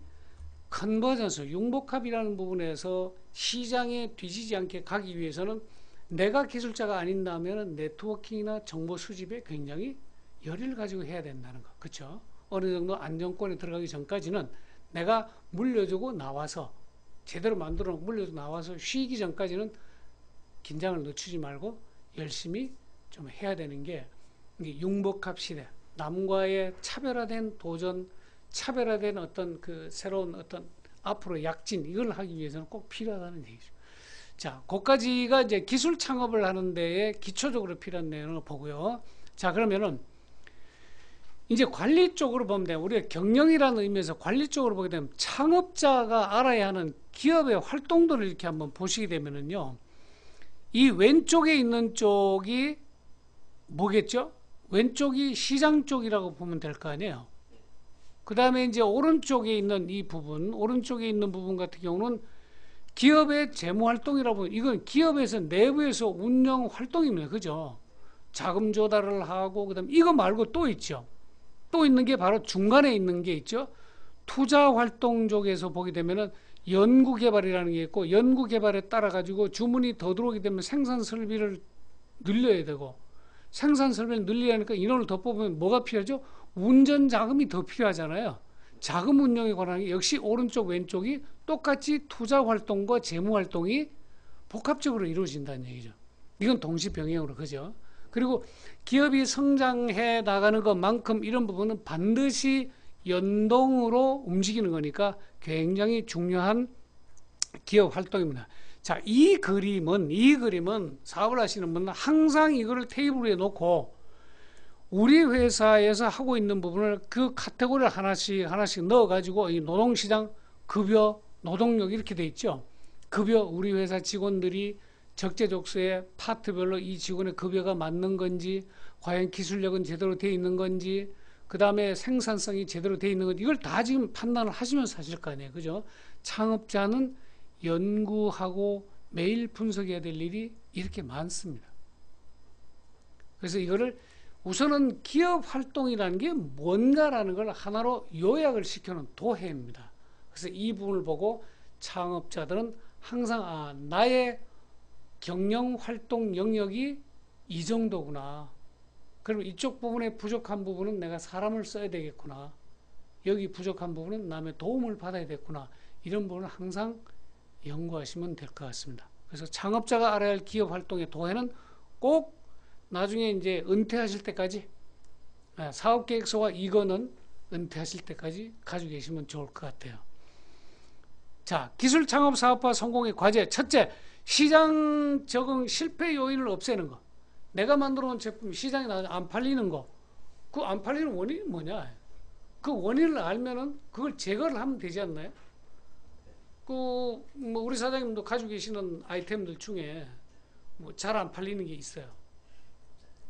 Speaker 1: 컨버전스, 융복합이라는 부분에서 시장에 뒤지지 않게 가기 위해서는 내가 기술자가 아닌다면 네트워킹이나 정보 수집에 굉장히 열의를 가지고 해야 된다는 거, 그렇죠? 어느 정도 안정권에 들어가기 전까지는 내가 물려주고 나와서 제대로 만들어 놓고 물려주고 나와서 쉬기 전까지는 긴장을 늦추지 말고 열심히 좀 해야 되는 게 융복합 시대, 남과의 차별화된 도전, 차별화된 어떤 그 새로운 어떤 앞으로 약진 이걸 하기 위해서는 꼭 필요하다는 얘기죠. 자, 거기까지가 이제 기술 창업을 하는 데에 기초적으로 필요한 내용을 보고요. 자, 그러면은 이제 관리 쪽으로 보면 돼요. 우리가 경영이라는 의미에서 관리 쪽으로 보게 되면 창업자가 알아야 하는 기업의 활동들을 이렇게 한번 보시게 되면은요. 이 왼쪽에 있는 쪽이 뭐겠죠? 왼쪽이 시장 쪽이라고 보면 될 거 아니에요. 그 다음에 이제 오른쪽에 있는 이 부분, 오른쪽에 있는 부분 같은 경우는 기업의 재무 활동이라고 보면 이건 기업에서 내부에서 운영 활동입니다. 그죠? 자금 조달을 하고 그다음에 이거 말고 또 있죠. 또 있는 게 바로 중간에 있는 게 있죠. 투자 활동 쪽에서 보게 되면은 연구 개발이라는 게 있고 연구 개발에 따라 가지고 주문이 더 들어오게 되면 생산 설비를 늘려야 되고 생산 설비를 늘리려니까 인원을 더 뽑으면 뭐가 필요하죠? 운전 자금이 더 필요하잖아요. 자금 운용에 관한 게 역시 오른쪽 왼쪽이 똑같이 투자 활동과 재무 활동이 복합적으로 이루어진다는 얘기죠. 이건 동시병행으로 그죠? 그리고 기업이 성장해 나가는 것만큼 이런 부분은 반드시 연동으로 움직이는 거니까 굉장히 중요한 기업 활동입니다. 자, 이 그림은 사업을 하시는 분은 항상 이거를 테이블 위에 놓고 우리 회사에서 하고 있는 부분을 그 카테고리를 하나씩 넣어가지고 이 노동시장, 급여, 노동력 이렇게 돼 있죠. 급여, 우리 회사 직원들이 적재적소에 파트별로 이 직원의 급여가 맞는 건지, 과연 기술력은 제대로 돼 있는 건지, 그 다음에 생산성이 제대로 돼 있는 건지, 이걸 다 지금 판단을 하시면서 하실 거 아니에요. 그죠? 창업자는 연구하고 매일 분석해야 될 일이 이렇게 많습니다. 그래서 이거를 우선은 기업 활동이라는 게 뭔가라는 걸 하나로 요약을 시켜놓은 도해입니다. 그래서 이 부분을 보고 창업자들은 항상 나의 경영 활동 영역이 이 정도구나. 그럼 이쪽 부분에 부족한 부분은 내가 사람을 써야 되겠구나. 여기 부족한 부분은 남의 도움을 받아야 되겠구나. 이런 부분을 항상 연구하시면 될 것 같습니다. 그래서 창업자가 알아야 할 기업 활동의 도해는 꼭 나중에 이제 은퇴하실 때까지 사업계획서와 이거는 은퇴하실 때까지 가지고 계시면 좋을 것 같아요. 자, 기술 창업 사업화 성공의 과제. 첫째, 시장 적응 실패 요인을 없애는 거. 내가 만들어 온 제품이 시장에 나가서 안 팔리는 거. 그 안 팔리는 원인이 뭐냐? 그 원인을 알면은 그걸 제거를 하면 되지 않나요? 뭐 우리 사장님도 가지고 계시는 아이템들 중에 뭐 잘 안 팔리는 게 있어요.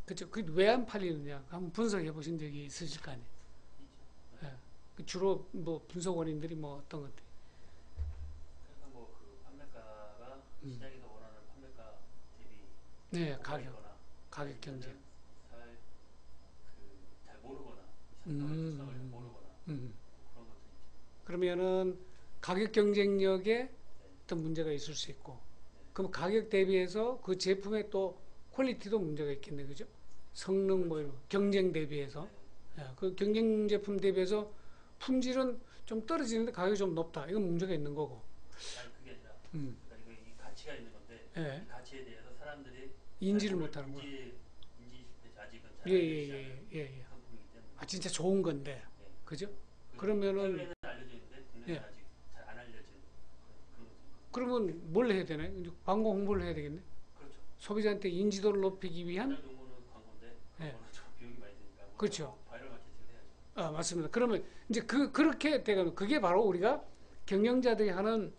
Speaker 1: 그죠? 그게 왜 안 팔리느냐? 한번 분석해 보신 적이 있으실 거 아니에요? 예. 주로 뭐 분석 원인들이 뭐 어떤 것들?
Speaker 2: 그러니까 뭐 그 판매가가 시장에서 원하는 판매가 대비
Speaker 1: 네,
Speaker 2: 고가이거나
Speaker 1: 가격 경쟁.
Speaker 2: 잘 모르거나 상황을 모르거나 그런 것들이
Speaker 1: 그러면은 가격 경쟁력에 어떤 문제가 있을 수 있고, 그럼 가격 대비해서 그 제품의 또 퀄리티도 문제가 있겠네, 그죠? 성능 뭐 이런 거, 경쟁 대비해서, 그 경쟁 제품 대비해서 품질은 좀 떨어지는데 가격이 좀 높다. 이건 문제가 있는 거고.
Speaker 2: 아니 그게 아니라 그러니까 이거 이 가치가 있는 건데
Speaker 1: 예.
Speaker 2: 이 가치에 대해서 사람들이
Speaker 1: 인지를 못하는 거야.
Speaker 2: 인지 아직은 잘
Speaker 1: 예.
Speaker 2: 상품이기 때문에
Speaker 1: 아, 진짜 좋은 건데, 그죠? 그러면은
Speaker 2: 해외는 알려져 있는데 국내는 아직 잘 안 알려진 그런 것들.
Speaker 1: 그러면 뭘 해야 되나요? 이제 광고 홍보를 해야 되겠네.
Speaker 2: 그렇죠.
Speaker 1: 소비자한테 인지도를 높이기 위한.
Speaker 2: 하나 정도는 광고인데 광고는 좀 비용이 많이 드니까
Speaker 1: 그렇죠.
Speaker 2: 바이럴 마케팅을 해야죠.
Speaker 1: 아, 맞습니다. 그러면 이제 그렇게 되면 그게 바로 우리가 경영자들이 하는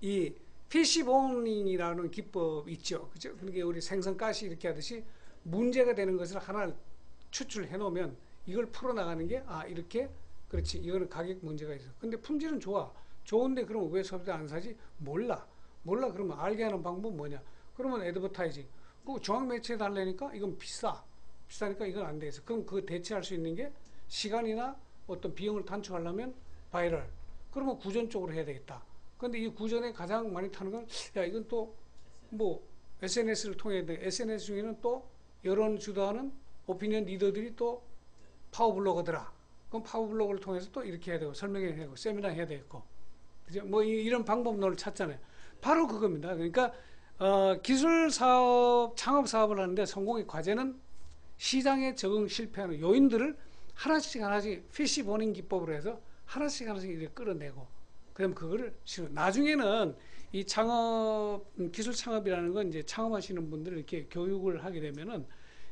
Speaker 1: 이 피시보닝이라는 기법 있죠. 그죠? 그러니까 우리 생선가시 이렇게 하듯이 문제가 되는 것을 하나 추출해 놓으면 이걸 풀어 나가는 게 이렇게 그렇지. 이거는 가격 문제가 있어. 근데 품질은 좋아. 좋은데 그러면 왜 소비자 안 사지? 몰라. 그러면 알게 하는 방법은 뭐냐? 그러면 애드버타이징. 그 중앙 매체에 달래니까 이건 비싸니까 이건 안 되겠어. 그럼 그 대체할 수 있는 게 시간이나 어떤 비용을 단축하려면 바이럴. 그러면 구전 쪽으로 해야 되겠다. 근데 이 구전에 가장 많이 타는 건 이건 또 뭐 SNS를 통해 SNS 중에는 또 여론 주도하는 오피니언 리더들이 또 파워블로거더라. 그럼 파워블로거를 통해서 또 이렇게 해야 되고 설명해야 되고 세미나 해야 되겠고. 그죠? 뭐 이런 방법론을 찾잖아요. 바로 그겁니다. 그러니까 기술 사업, 창업 사업을 하는데 성공의 과제는 시장에 적응 실패하는 요인들을 하나씩 피시보닝 기법으로 해서 하나씩 이렇게 끌어내고, 그럼 그거를 나중에는 이 창업, 기술 창업이라는 건 이제 창업하시는 분들 이렇게 교육을 하게 되면은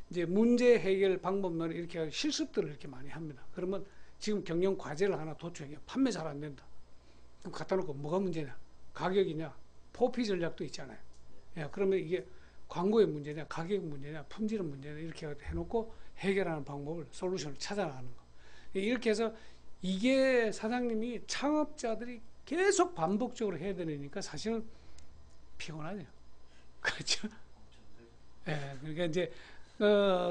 Speaker 1: 이제 문제 해결 방법론을 이렇게 실습들을 이렇게 많이 합니다. 그러면 지금 경영 과제를 하나 도출해. 판매 잘 안 된다. 그럼 갖다 놓고 뭐가 문제냐? 가격이냐? 포피 전략도 있잖아요. 그러면 이게 광고의 문제냐? 가격 문제냐? 품질은 문제냐? 이렇게 해놓고 해결하는 방법을 솔루션을 찾아나가는 거. 이렇게 해서 이게 사장님이 창업자들이 계속 반복적으로 해야 되니까 사실은 피곤하죠. 그렇죠? 예, 그러니까 이제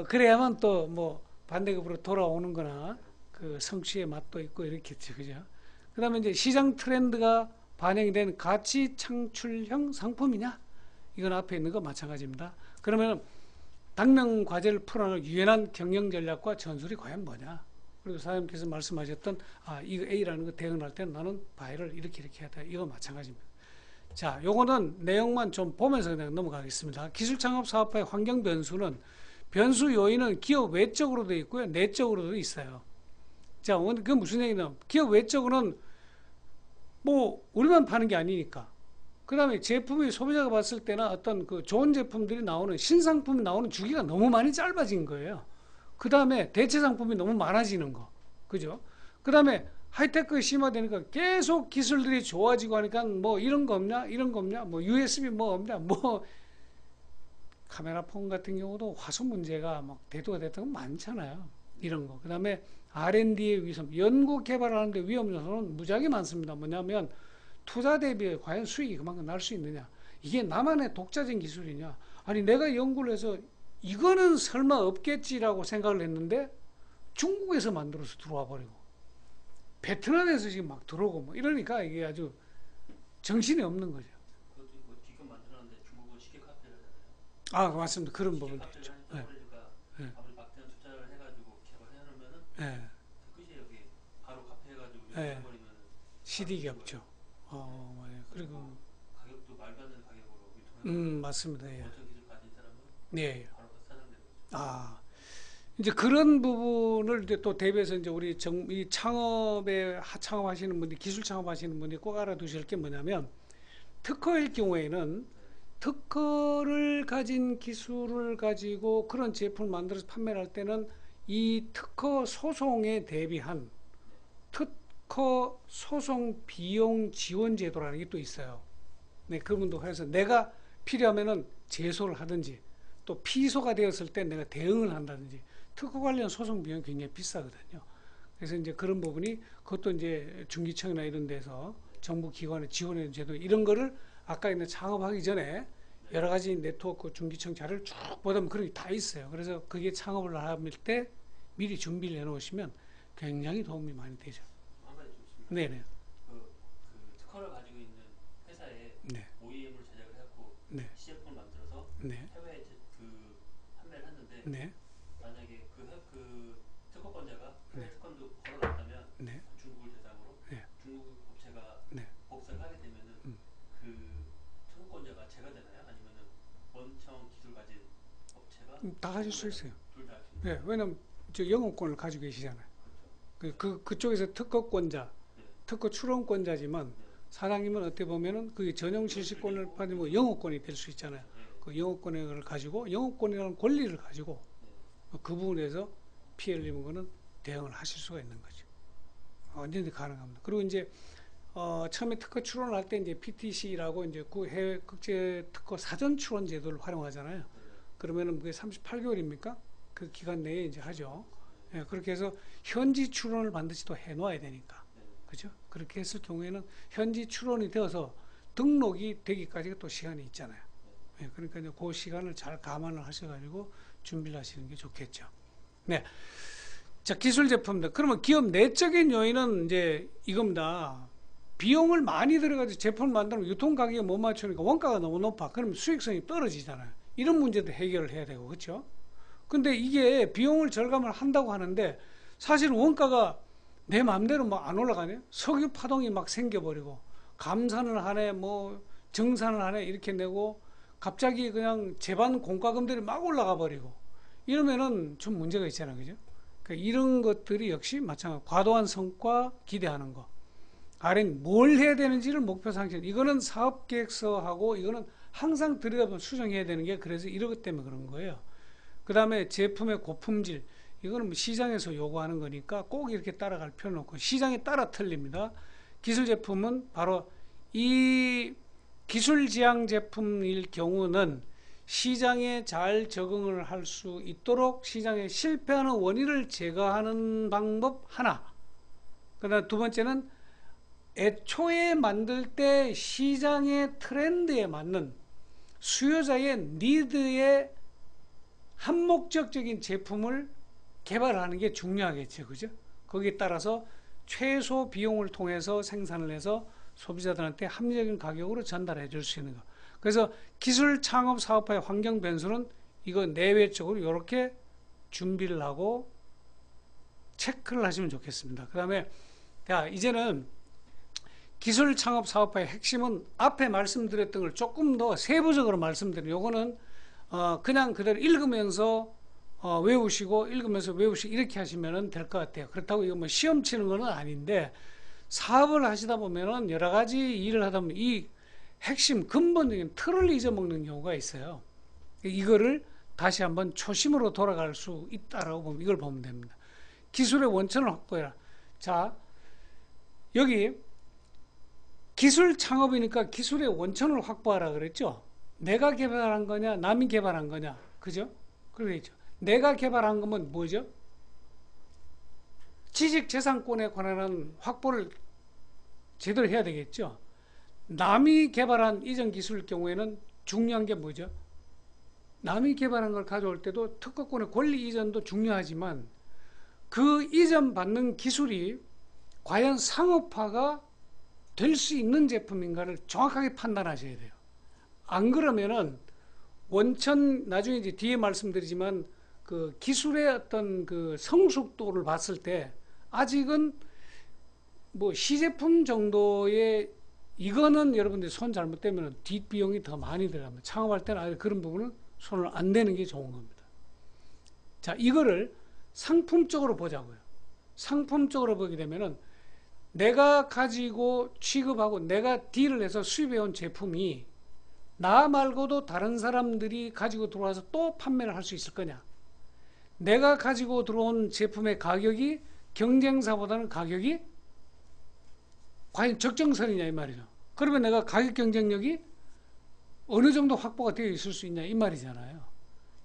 Speaker 1: 그래야만 또 뭐 반대급으로 돌아오는 거나 그 성취의 맛도 있고 이렇겠죠. 그죠? 그다음에 이제 시장 트렌드가 반영이 된 가치 창출형 상품이냐? 이건 앞에 있는 거 마찬가지입니다. 그러면 당면 과제를 풀어낼 유연한 경영 전략과 전술이 과연 뭐냐? 그리고 사장님께서 말씀하셨던 이거 A라는 거 대응할 때는 나는 바이를 이렇게 해야 돼. 이거 마찬가지입니다. 자, 요거는 내용만 좀 보면서 그냥 넘어가겠습니다. 기술 창업 사업화의 환경 변수는 변수 요인은 기업 외적으로도 있고요, 내적으로도 있어요. 자, 그게 무슨 얘기냐면 기업 외적으로는 뭐 우리만 파는 게 아니니까. 그 다음에 제품이 소비자가 봤을 때나 어떤 그 좋은 제품들이 나오는 신상품이 나오는 주기가 너무 많이 짧아진 거예요. 그 다음에 대체 상품이 너무 많아지는 거. 그죠? 그 다음에 하이테크가 심화되니까 계속 기술들이 좋아지고 하니까 뭐 이런 거 없냐? 이런 거 없냐? 뭐 USB 뭐 없냐? 뭐 카메라 폰 같은 경우도 화소 문제가 막 대두가 됐던 거 많잖아요. 이런 거. 그 다음에 R&D의 위험, 연구 개발하는데 위험 요소는 무지하게 많습니다. 뭐냐면 투자 대비에 과연 수익이 그만큼 날 수 있느냐? 이게 나만의 독자적인 기술이냐? 아니 내가 연구를 해서 이거는 설마 없겠지라고 생각을 했는데 중국에서 만들어서 들어와 버리고 베트남에서 지금 막 들어오고 뭐 이러니까 이게 아주 정신이 없는 거죠.
Speaker 2: 그것도 뭐 기껏 만들었는데 중국은 쉽게 카피를 하잖아요.
Speaker 1: 맞습니다. 그런
Speaker 2: 쉽게
Speaker 1: 부분도
Speaker 2: 카피를
Speaker 1: 있죠.
Speaker 2: 하니까 그러니까
Speaker 1: 네.
Speaker 2: 아무리 막대한 투자를 해가지고 개발해놓으면은
Speaker 1: 네.
Speaker 2: 끝이 여기 바로 카피해가지고
Speaker 1: 네.
Speaker 2: 해버리면
Speaker 1: CD가 없죠. 맞아요. 그리고
Speaker 2: 가격도 말도 안 되는 가격으로 유통하는
Speaker 1: 맞습니다. 예.
Speaker 2: 원천 기술 가진 사람은
Speaker 1: 네.
Speaker 2: 바로 사장되는 거죠.
Speaker 1: 이제 그런 부분을 이제 또 대비해서 이제 우리 이 창업하시는 분들, 기술 창업하시는 분들이 꼭 알아두실 게 뭐냐면 특허일 경우에는 특허를 가진 기술을 가지고 그런 제품을 만들어서 판매를 할 때는 이 특허 소송에 대비한 특허 소송 비용 지원 제도라는 게 또 있어요. 네, 그분도 그래서 내가 필요하면은 제소를 하든지 또 피소가 되었을 때 내가 대응을 한다든지 특허 관련 소송 비용이 굉장히 비싸거든요. 그래서 이제 그런 부분이 그것도 이제 중기청이나 이런 데서 정부 기관의 지원해 제도 이런 거를 아까 있는 창업하기 전에 여러 가지 네트워크 중기청 자료를 쭉 보다 보면 그런 게 다 있어요. 그래서 그게 창업을 할 때 미리 준비를 해 놓으시면 굉장히 도움이 많이 되죠.
Speaker 2: 한 가지 좀 있습니다.
Speaker 1: 네네.
Speaker 2: 그 특허를 가지고 있는 회사에
Speaker 1: 네.
Speaker 2: OEM을 제작을 해갖고
Speaker 1: 네.
Speaker 2: 시제품을 만들어서
Speaker 1: 네.
Speaker 2: 해외에 판매를 했는데
Speaker 1: 네.
Speaker 2: 만약에 그 특허권자가 해외
Speaker 1: 네.
Speaker 2: 특허도 걸어놨다면
Speaker 1: 네.
Speaker 2: 중국을 대상으로
Speaker 1: 네.
Speaker 2: 중국 업체가
Speaker 1: 네.
Speaker 2: 복사를 하게 되면은 그 특허권자가 제가 되나요? 아니면은 원청 기술 가진 업체가
Speaker 1: 다 가질 수 있어요.
Speaker 2: 둘 다 할 수 있나요?
Speaker 1: 네. 왜냐면 저 영업권을 가지고 계시잖아요.
Speaker 2: 그렇죠.
Speaker 1: 그쪽에서 특허권자,
Speaker 2: 네.
Speaker 1: 특허 출원권자지만
Speaker 2: 네.
Speaker 1: 사장님은 어떻게 보면은 그 전용 실시권을 받으면 영업권이 될 수 있잖아요.
Speaker 2: 네.
Speaker 1: 그 영업권을 가지고 영업권이라는 권리를 가지고 그 부분에서 피해를 입은 거는 대응을 하실 수가 있는 거죠. 언제든지 가능합니다. 그리고 이제 처음에 특허 출원을 할 때 이제 PTC라고 이제 그 해외 국제 특허 사전 출원 제도를 활용하잖아요. 그러면은 그게 38개월입니까? 그 기간 내에 이제 하죠. 예, 그렇게 해서 현지 출원을 반드시 또 해놓아야 되니까. 그죠? 그렇게 했을 경우에는 현지 출원이 되어서 등록이 되기까지가 또 시간이 있잖아요. 예, 그러니까 이제 그 시간을 잘 감안을 하셔가지고 준비를 하시는 게 좋겠죠. 네. 자, 기술 제품들. 그러면 기업 내적인 요인은 이제 이겁니다. 비용을 많이 들어가지고 제품을 만들면 유통 가격에 못 맞추니까 원가가 너무 높아. 그러면 수익성이 떨어지잖아요. 이런 문제도 해결을 해야 되고, 그렇죠? 근데 이게 비용을 절감을 한다고 하는데 사실 원가가 내 마음대로 막 안 올라가네. 석유 파동이 막 생겨버리고 감산을 하네, 뭐 정산을 하네 이렇게 내고 갑자기 그냥 제반 공과금들이 막 올라가 버리고 이러면은 좀 문제가 있잖아요, 그죠? 그러니까 이런 것들이 역시 마찬가지. 과도한 성과 기대하는 거. 뭘 해야 되는지를 목표 상실. 이거는 사업 계획서하고 이거는 항상 들여다보면 수정해야 되는 게 그래서 이런 것 때문에 그런 거예요. 그 다음에 제품의 고품질. 이거는 뭐 시장에서 요구하는 거니까 꼭 이렇게 따라갈 필요는 없고 시장에 따라 틀립니다. 기술 제품은 바로 이 기술 지향 제품일 경우는 시장에 잘 적응을 할 수 있도록 시장에 실패하는 원인을 제거하는 방법 하나. 그다음 두 번째는 애초에 만들 때 시장의 트렌드에 맞는 수요자의 니드에 한목적적인 제품을 개발하는 게 중요하겠죠. 그죠? 거기에 따라서 최소 비용을 통해서 생산을 해서 소비자들한테 합리적인 가격으로 전달해 줄 수 있는 거. 그래서 기술 창업 사업화의 환경 변수는 이거 내외적으로 이렇게 준비를 하고 체크를 하시면 좋겠습니다. 그 다음에 이제는 기술 창업 사업화의 핵심은 앞에 말씀드렸던 걸 조금 더 세부적으로 말씀드리는 요거는 그냥 그대로 읽으면서 외우시고 읽으면서 외우시고 이렇게 하시면 될 것 같아요. 그렇다고 이거 뭐 시험 치는 건 아닌데 사업을 하시다 보면은 여러 가지 일을 하다 보면 이 핵심 근본적인 틀을 잊어먹는 경우가 있어요. 이거를 다시 한번 초심으로 돌아갈 수 있다라고 보면 이걸 보면 됩니다. 기술의 원천을 확보해라. 자, 여기 기술 창업이니까 기술의 원천을 확보하라 그랬죠. 내가 개발한 거냐, 남이 개발한 거냐, 그죠? 그러겠죠. 내가 개발한 거면 뭐죠? 지식재산권에 관한 확보를 제대로 해야 되겠죠. 남이 개발한 이전 기술일 경우에는 중요한 게 뭐죠? 남이 개발한 걸 가져올 때도 특허권의 권리 이전도 중요하지만 그 이전 받는 기술이 과연 상업화가 될 수 있는 제품인가를 정확하게 판단하셔야 돼요. 안 그러면은 원천 나중에 이제 뒤에 말씀드리지만 그 기술의 어떤 그 성숙도를 봤을 때 아직은 뭐 시제품 정도의 이거는 여러분들 손 잘못되면 뒷비용이 더 많이 들어갑니다. 창업할 때는 아예 그런 부분은 손을 안 대는 게 좋은 겁니다. 자, 이거를 상품적으로 보자고요. 상품적으로 보게 되면은 내가 가지고 취급하고 내가 딜을 해서 수입해온 제품이 나 말고도 다른 사람들이 가지고 들어와서 또 판매를 할 수 있을 거냐? 내가 가지고 들어온 제품의 가격이 경쟁사보다는 가격이 과연 적정선이냐 이 말이죠. 그러면 내가 가격 경쟁력이 어느 정도 확보가 되어 있을 수 있냐 이 말이잖아요.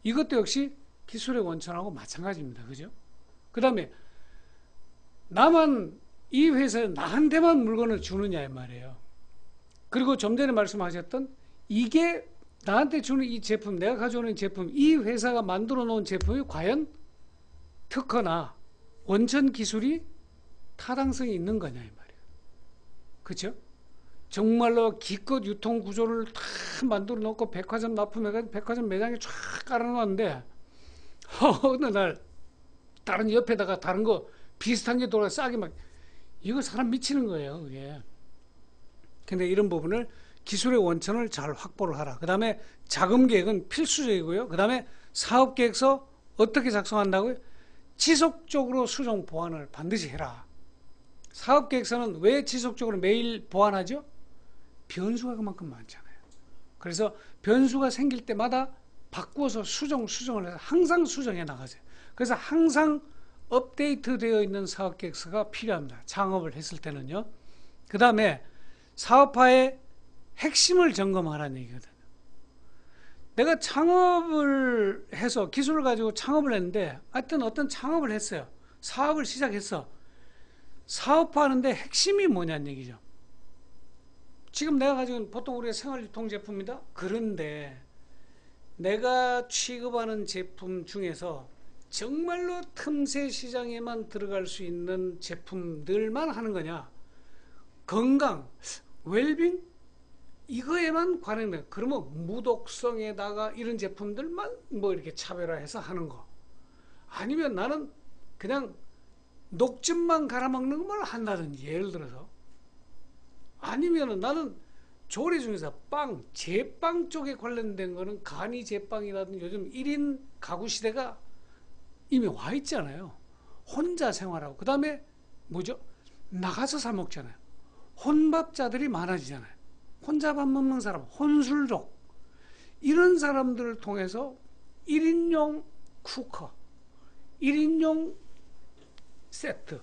Speaker 1: 이것도 역시 기술의 원천하고 마찬가지입니다. 그죠? 그 다음에 나만 이 회사에 나한테만 물건을 주느냐 이 말이에요. 그리고 좀 전에 말씀하셨던 이게 나한테 주는 이 제품, 내가 가져오는 제품, 이 회사가 만들어 놓은 제품이 과연 특허나 원천 기술이 타당성이 있는 거냐 이 말이에요. 그렇죠? 정말로 기껏 유통 구조를 다 만들어 놓고 백화점 납품해가지고 백화점 매장에 쫙 깔아놓았는데 어느 날 다른 옆에다가 다른 거 비슷한 게 돌아 싸게 막 이거 사람 미치는 거예요. 그게. 근데 이런 부분을 기술의 원천을 잘 확보를 하라. 그 다음에 자금 계획은 필수적이고요. 그 다음에 사업 계획서 어떻게 작성한다고요? 지속적으로 수정 보완을 반드시 해라. 사업 계획서는 왜 지속적으로 매일 보완하죠? 변수가 그만큼 많잖아요. 그래서 변수가 생길 때마다 바꾸어서 수정을 해서 항상 수정해 나가세요. 그래서 항상 업데이트 되어 있는 사업 계획서가 필요합니다. 창업을 했을 때는요. 그 다음에 사업화의 핵심을 점검하라는 얘기거든요. 내가 창업을 해서 기술을 가지고 창업을 했는데 하여튼 어떤 창업을 했어요. 사업을 시작했어. 사업화하는데 핵심이 뭐냐는 얘기죠. 지금 내가 가지고 있는 보통 우리가 생활유통제품이다. 그런데 내가 취급하는 제품 중에서 정말로 틈새 시장에만 들어갈 수 있는 제품들만 하는 거냐? 건강, 웰빙 이거에만 관해는 그러면 무독성에다가 이런 제품들만 뭐 이렇게 차별화해서 하는 거. 아니면 나는 그냥 녹즙만 갈아먹는 걸 한다든지 예를 들어서 아니면은 나는 조리 중에서 빵, 제빵 쪽에 관련된 거는 간이 제빵이라든지 요즘 1인 가구 시대가 이미 와 있잖아요. 혼자 생활하고 그 다음에 뭐죠? 나가서 사 먹잖아요. 혼밥자들이 많아지잖아요. 혼자 밥 먹는 사람, 혼술족 이런 사람들을 통해서 1인용 쿠커, 1인용 세트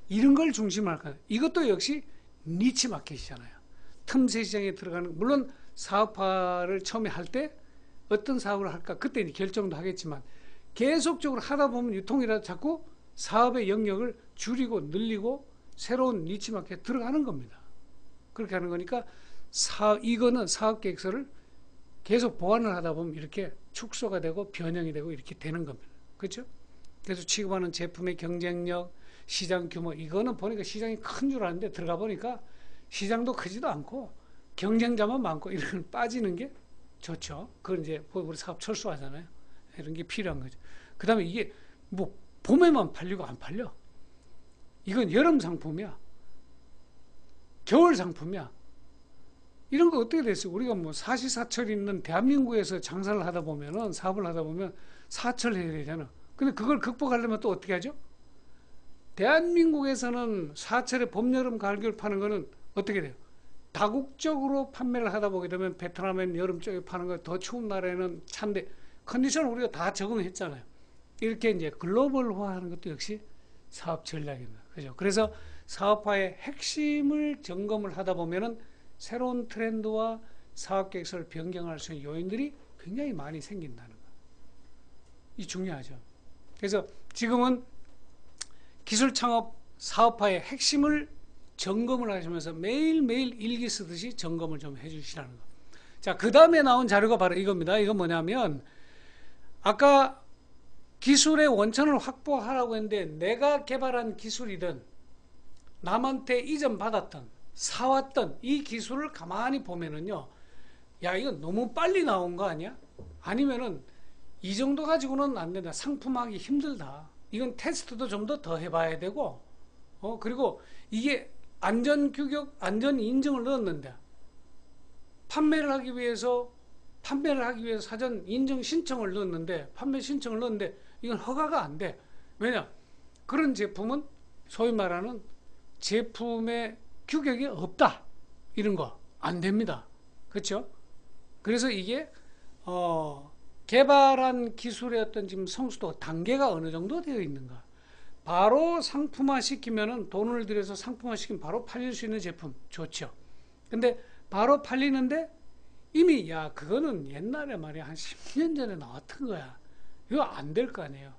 Speaker 1: 이런 걸 중심으로 할 거예요. 이것도 역시 니치 마켓이잖아요. 틈새 시장에 들어가는 물론 사업화를 처음에 할 때 어떤 사업을 할까 그때 이제 결정도 하겠지만 계속적으로 하다 보면 유통이라도 자꾸 사업의 영역을 줄이고 늘리고 새로운 니치 마켓에 들어가는 겁니다. 그렇게 하는 거니까 이거는 사업 계획서를 계속 보완을 하다 보면 이렇게 축소가 되고 변형이 되고 이렇게 되는 겁니다. 그렇죠? 그래서 취급하는 제품의 경쟁력, 시장 규모, 이거는 보니까 시장이 큰 줄 아는데 들어가 보니까 시장도 크지도 않고 경쟁자만 많고 이런 빠지는 게 좋죠. 그건 이제 우리 사업 철수하잖아요. 이런 게 필요한 거죠. 그 다음에 이게 뭐 봄에만 팔리고 안 팔려. 이건 여름 상품이야. 겨울 상품이야. 이런 거 어떻게 됐어요? 우리가 뭐 사시사철 있는 대한민국에서 장사를 하다 보면은, 사업을 하다 보면 사철 해야 되잖아. 근데 그걸 극복하려면 또 어떻게 하죠? 대한민국에서는 사철에 봄, 여름, 가을, 겨울 파는 거는 어떻게 돼요? 다국적으로 판매를 하다 보게 되면 베트남엔 여름 쪽에 파는 거, 더 추운 나라에는 찬데 컨디션을 우리가 다 적응했잖아요. 이렇게 이제 글로벌화하는 것도 역시 사업 전략입니다. 그죠? 그래서 사업화의 핵심을 점검을 하다 보면은 새로운 트렌드와 사업 계획서를 변경할 수 있는 요인들이 굉장히 많이 생긴다는 거. 이 중요하죠. 그래서 지금은 기술 창업 사업화의 핵심을 점검을 하시면서 매일매일 일기 쓰듯이 점검을 좀 해주시라는 거. 자, 그 다음에 나온 자료가 바로 이겁니다. 이건 뭐냐면 아까 기술의 원천을 확보하라고 했는데 내가 개발한 기술이든 남한테 이전받았던 사왔던 이 기술을 가만히 보면은요, 야, 이건 너무 빨리 나온 거 아니야? 아니면은 이 정도 가지고는 안 된다. 상품화하기 힘들다. 이건 테스트도 좀 더 해봐야 되고, 그리고 이게 안전 규격, 안전 인증을 넣었는데 판매를 하기 위해서 사전 인증 신청을 넣었는데, 판매 신청을 넣었는데 이건 허가가 안 돼. 왜냐? 그런 제품은 소위 말하는 제품의 규격이 없다. 이런 거 안 됩니다. 그렇죠? 그래서 이게 개발한 기술의 어떤 지금 성수도 단계가 어느 정도 되어 있는가. 바로 상품화 시키면은 돈을 들여서 상품화 시키면 바로 팔릴 수 있는 제품 좋죠. 근데 바로 팔리는데 이미 야 그거는 옛날에 말이야 한 10년 전에 나왔던 거야. 이거 안 될 거 아니에요.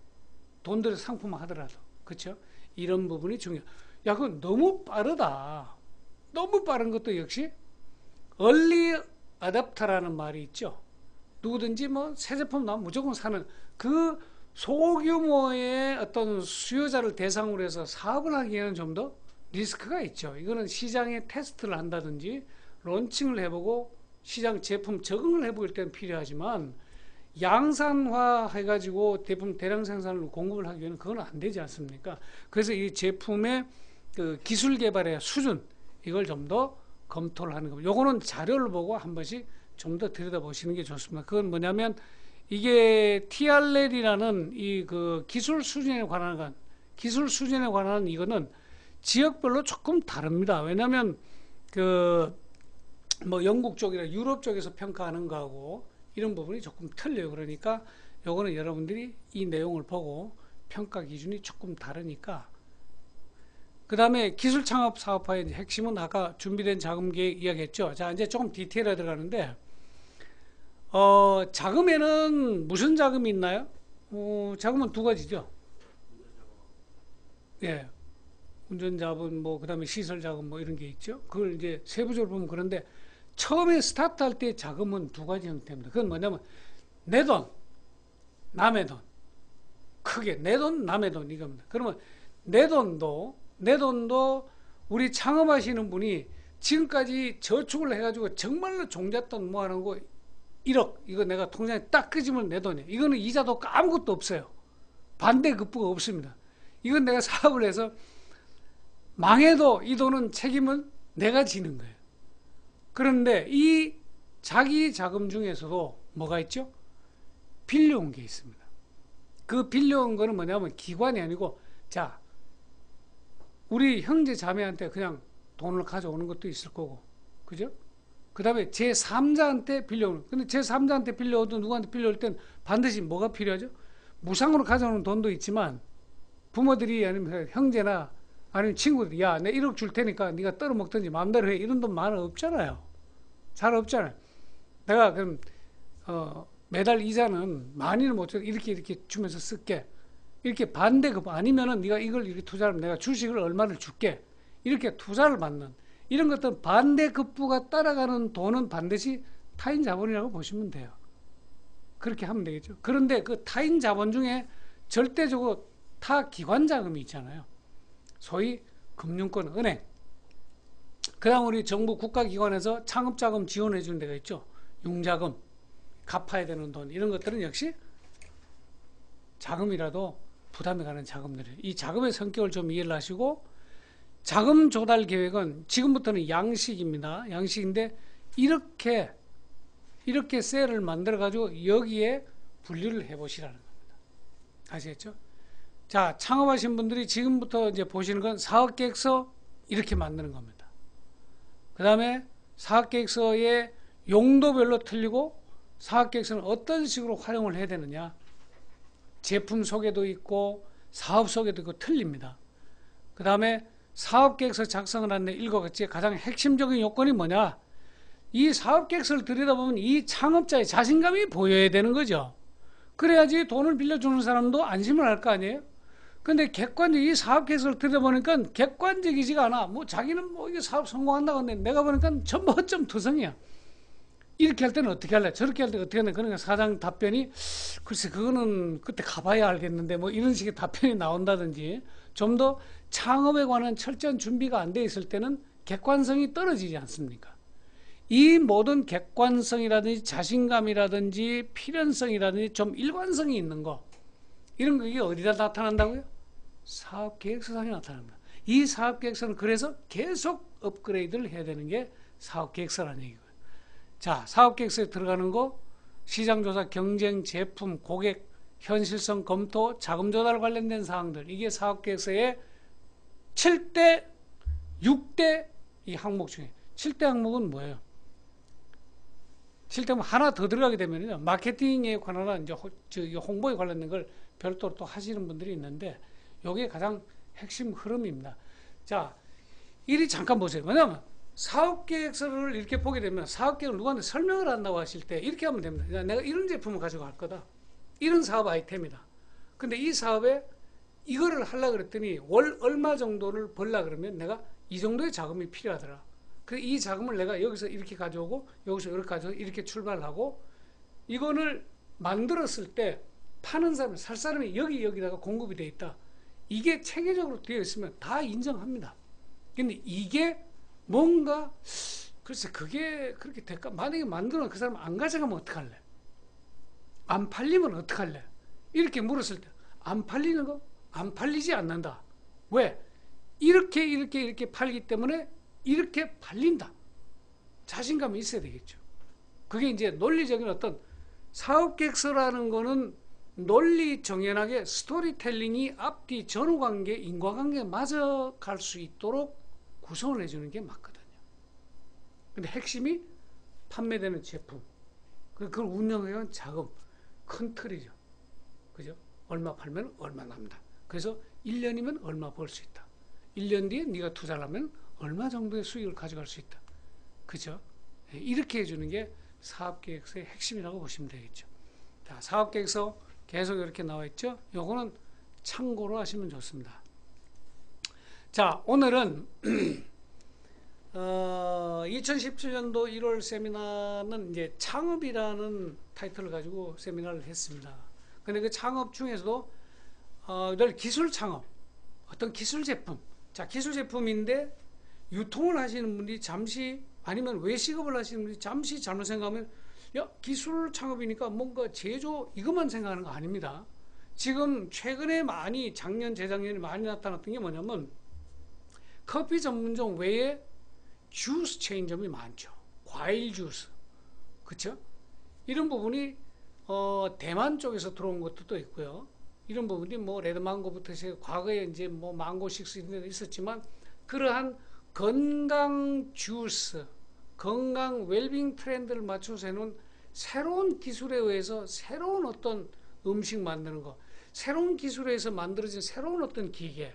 Speaker 1: 돈 들여서 상품화 하더라도. 그렇죠? 이런 부분이 중요해. 야 그건 너무 빠르다. 너무 빠른 것도 역시 얼리 어댑터라는 말이 있죠. 누구든지 뭐 새 제품 나오면 무조건 사는 그 소규모의 어떤 수요자를 대상으로 해서 사업을 하기에는 좀 더 리스크가 있죠. 이거는 시장에 테스트를 한다든지 론칭을 해보고 시장 제품 적응을 해볼 때는 필요하지만 양산화 해가지고 제품 대량 생산으로 공급을 하기 위해는 그건 안 되지 않습니까? 그래서 이 제품의 그 기술 개발의 수준 이걸 좀 더 검토를 하는 겁니다. 요거는 자료를 보고 한 번씩 좀 더 들여다보시는 게 좋습니다. 그건 뭐냐면 이게 TRL이라는 이 그 기술 수준에 관한 이거는 지역별로 조금 다릅니다. 왜냐하면 그 뭐 영국 쪽이나 유럽 쪽에서 평가하는 거하고 이런 부분이 조금 틀려요. 그러니까 요거는 여러분들이 이 내용을 보고 평가 기준이 조금 다르니까. 그 다음에 기술 창업 사업화의 핵심은 아까 준비된 자금 계획 이야기했죠. 자, 이제 조금 디테일에 들어가는데, 자금에는 무슨 자금이 있나요? 자금은 두 가지죠. 예. 운전 자본, 뭐, 그 다음에 시설 자금 뭐 이런 게 있죠. 그걸 이제 세부적으로 보면 그런데 처음에 스타트 할 때 자금은 두 가지 형태입니다. 그건 뭐냐면 내 돈, 남의 돈. 크게 내 돈, 남의 돈 이겁니다. 그러면 내 돈도 우리 창업하시는 분이 지금까지 저축을 해가지고 정말로 종잣돈 모아놓은 거 1억 이거 내가 통장에 딱 끄집으면 내 돈이에요. 이거는 이자도 아무것도 없어요. 반대급부가 없습니다. 이건 내가 사업을 해서 망해도 이 돈은 책임은 내가 지는 거예요. 그런데 이 자기 자금 중에서도 뭐가 있죠? 빌려온 게 있습니다. 그 빌려온 거는 뭐냐면 기관이 아니고 자 우리 형제 자매한테 그냥 돈을 가져오는 것도 있을 거고 그죠? 그 다음에 제3자한테 빌려오는 근데 제3자한테 빌려오든 누구한테 빌려올 땐 반드시 뭐가 필요하죠? 무상으로 가져오는 돈도 있지만 부모들이 아니면 형제나 아니면 친구들이 야 내 1억 줄 테니까 네가 떨어먹든지 마음대로 해 이런 돈 많아 없잖아요. 잘 없잖아요. 내가 그럼 매달 이자는 많이는 못 줘도 이렇게 주면서 쓸게. 이렇게 반대급 아니면은 네가 이걸 이렇게 투자하면 내가 주식을 얼마를 줄게. 이렇게 투자를 받는 이런 것들 반대급부가 따라가는 돈은 반드시 타인 자본이라고 보시면 돼요. 그렇게 하면 되겠죠. 그런데 그 타인 자본 중에 절대적으로 타 기관 자금이 있잖아요. 소위 금융권, 은행. 그다음 우리 정부 국가기관에서 창업자금 지원해 주는 데가 있죠. 융자금, 갚아야 되는 돈 이런 것들은 역시 자금이라도 부담이 가는 자금들이에요. 이 자금의 성격을 좀 이해를 하시고 자금 조달 계획은 지금부터는 양식입니다. 양식인데 이렇게 셀을 만들어 가지고 여기에 분류를 해 보시라는 겁니다. 아시겠죠? 자, 창업하신 분들이 지금부터 이제 보시는 건 사업계획서 이렇게 만드는 겁니다. 그 다음에 사업계획서의 용도별로 틀리고 사업계획서는 어떤 식으로 활용을 해야 되느냐. 제품 소개도 있고 사업 소개도 있고 틀립니다. 그 다음에 사업계획서 작성을 하는데 일과 같이 가장 핵심적인 요건이 뭐냐. 이 사업계획서를 들여다보면 이 창업자의 자신감이 보여야 되는 거죠. 그래야지 돈을 빌려주는 사람도 안심을 할 거 아니에요. 근데 객관적 이 사업계획서를 들여다보니까 객관적이지가 않아. 뭐 자기는 뭐 이게 사업 성공한다고 하는데 내가 보니까 전부 허점 투성이야. 이렇게 할 때는 어떻게 할래? 저렇게 할 때 어떻게 할래? 그러니까 사장 답변이 글쎄 그거는 그때 가봐야 알겠는데 뭐 이런 식의 답변이 나온다든지 좀 더 창업에 관한 철저한 준비가 안 돼 있을 때는 객관성이 떨어지지 않습니까? 이 모든 객관성이라든지 자신감이라든지 필연성이라든지 좀 일관성이 있는 거 이런 게 어디다 나타난다고요? 사업계획서상에 나타납니다. 이 사업계획서는 그래서 계속 업그레이드를 해야 되는 게 사업계획서라는 얘기고요. 자, 사업계획서에 들어가는 거 시장조사, 경쟁, 제품, 고객, 현실성 검토, 자금 조달 관련된 사항들 이게 사업계획서의 7대, 6대 이 항목 중에 7대 항목은 뭐예요? 7대 항목 하나 더 들어가게 되면요. 마케팅에 관한 이제 홍보에 관련된 걸 별도로 또 하시는 분들이 있는데 이게 가장 핵심 흐름입니다. 자, 이리 잠깐 보세요. 왜냐하면 사업계획서를 이렇게 보게 되면 사업계획을 누구한테 설명을 한다고 하실 때 이렇게 하면 됩니다. 내가 이런 제품을 가지고 갈 거다. 이런 사업 아이템이다. 근데 이 사업에 이거를 하려고 그랬더니 월 얼마 정도를 벌라 그러면 내가 이 정도의 자금이 필요하더라. 그래서 이 자금을 내가 여기서 이렇게 가져오고 여기서 이렇게 가져오고 이렇게 출발하고 이거를 만들었을 때 파는 사람, 살 사람이 여기다가 공급이 돼 있다. 이게 체계적으로 되어 있으면 다 인정합니다. 근데 이게 뭔가 글쎄 그게 그렇게 될까? 만약에 만들어 그 사람 안 가져가면 어떡할래? 안 팔리면 어떡할래? 이렇게 물었을 때 안 팔리는 거? 안 팔리지 않는다. 왜? 이렇게 팔기 때문에 이렇게 팔린다. 자신감이 있어야 되겠죠. 그게 이제 논리적인 어떤 사업계획서라는 거는 논리 정연하게 스토리텔링이 앞뒤 전후관계, 인과관계에 맞아 갈 수 있도록 구성을 해주는 게 맞거든요. 근데 핵심이 판매되는 제품, 그걸 운영해온 자금, 큰 틀이죠. 그죠? 얼마 팔면 얼마 납니다. 그래서 1년이면 얼마 벌 수 있다. 1년 뒤에 네가 투자를 하면 얼마 정도의 수익을 가져갈 수 있다. 그죠? 이렇게 해주는 게 사업계획서의 핵심이라고 보시면 되겠죠. 자, 사업계획서 계속 이렇게 나와 있죠. 요거는 참고로 하시면 좋습니다. 자, 오늘은 2017년도 1월 세미나는 이제 창업이라는 타이틀을 가지고 세미나를 했습니다. 근데 그 창업 중에서도 늘 기술 창업, 어떤 기술 제품, 자, 기술 제품인데 유통을 하시는 분이 잠시 아니면 외식업을 하시는 분이 잠시 잘못 생각하면 야, 기술 창업이니까 뭔가 제조 이것만 생각하는 거 아닙니다. 지금 최근에 많이 작년, 재작년에 많이 나타났던 게 뭐냐면 커피 전문점 외에 주스 체인점이 많죠. 과일 주스. 그쵸? 이런 부분이 대만 쪽에서 들어온 것도 또 있고요. 이런 부분이 뭐 레드망고부터 해서 과거에 이제 뭐 망고식스 이런 데도 있었지만 그러한 건강 주스, 건강 웰빙 트렌드를 맞춰서 해놓은 새로운 기술에 의해서 새로운 어떤 음식 만드는 거, 새로운 기술에 의해서 만들어진 새로운 어떤 기계,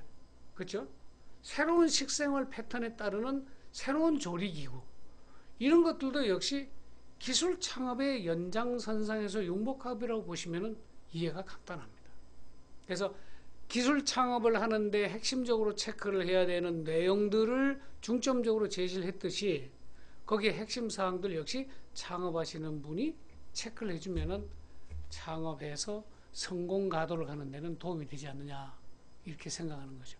Speaker 1: 그렇죠? 새로운 식생활 패턴에 따르는 새로운 조리기구, 이런 것들도 역시 기술 창업의 연장선상에서 융복합이라고 보시면 이해가 간단합니다. 그래서 기술 창업을 하는데 핵심적으로 체크를 해야 되는 내용들을 중점적으로 제시를 했듯이 거기에 핵심 사항들 역시 창업하시는 분이 체크를 해주면은 창업해서 성공 가도를 가는 데는 도움이 되지 않느냐 이렇게 생각하는 거죠.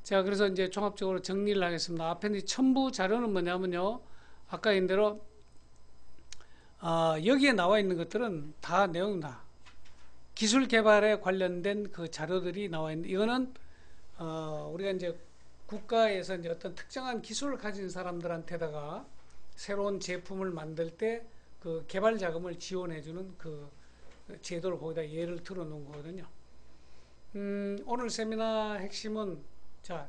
Speaker 1: 자, 그래서 이제 종합적으로 정리를 하겠습니다. 앞에 첨부 자료는 뭐냐면요, 아까 얘기한 대로 여기에 나와 있는 것들은 다 내용 다 기술 개발에 관련된 그 자료들이 나와 있는, 이거는 우리가 이제 국가에서 이제 어떤 특정한 기술을 가진 사람들한테다가 새로운 제품을 만들 때 그 개발 자금을 지원해주는 그 제도를 거기다 예를 들어 놓은 거거든요. 오늘 세미나 핵심은 자,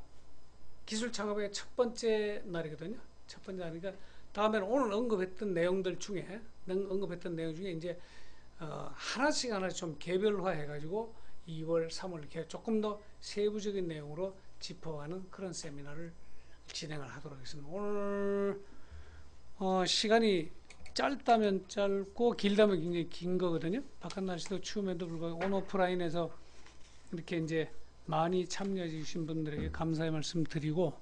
Speaker 1: 기술 창업의 첫 번째 날이거든요. 첫 번째 날이니까 다음에는 오늘 언급했던 내용들 중에 이제 하나씩 좀 개별화 해가지고 2월, 3월 이렇게 조금 더 세부적인 내용으로 짚어가는 그런 세미나를 진행을 하도록 하겠습니다. 오늘 시간이 짧다면 짧고 길다면 굉장히 긴 거거든요. 바깥 날씨도 추움에도 불구하고 온오프라인에서 이렇게 이제 많이 참여해 주신 분들에게 감사의 말씀 드리고,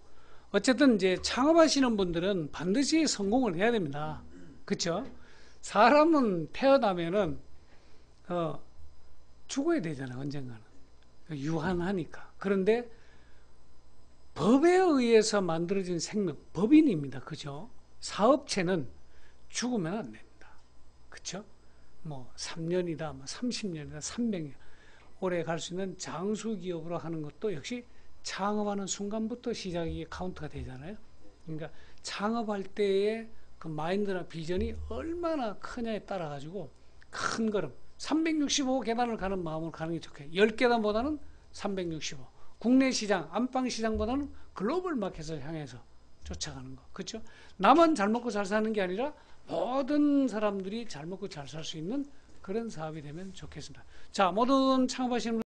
Speaker 1: 어쨌든 이제 창업하시는 분들은 반드시 성공을 해야 됩니다. 그렇죠? 사람은 태어나면은 죽어야 되잖아요. 언젠가는 유한하니까. 그런데 법에 의해서 만들어진 생명, 법인입니다. 그죠? 사업체는 죽으면 안 됩니다. 그쵸? 뭐 3년이다, 뭐 30년이다, 300년 오래 갈 수 있는 장수 기업으로 하는 것도 역시 창업하는 순간부터 시작이 카운트가 되잖아요. 그러니까 창업할 때의 그 마인드나 비전이 얼마나 크냐에 따라 가지고 큰 걸음, 365 계단을 가는 마음으로 가는 게 좋겠어요. 10계단보다는 365. 국내 시장, 안방 시장보다는 글로벌 마켓을 향해서 쫓아가는 거. 그렇죠? 나만 잘 먹고 잘 사는 게 아니라 모든 사람들이 잘 먹고 잘 살 수 있는 그런 사업이 되면 좋겠습니다. 자, 모든 창업하시는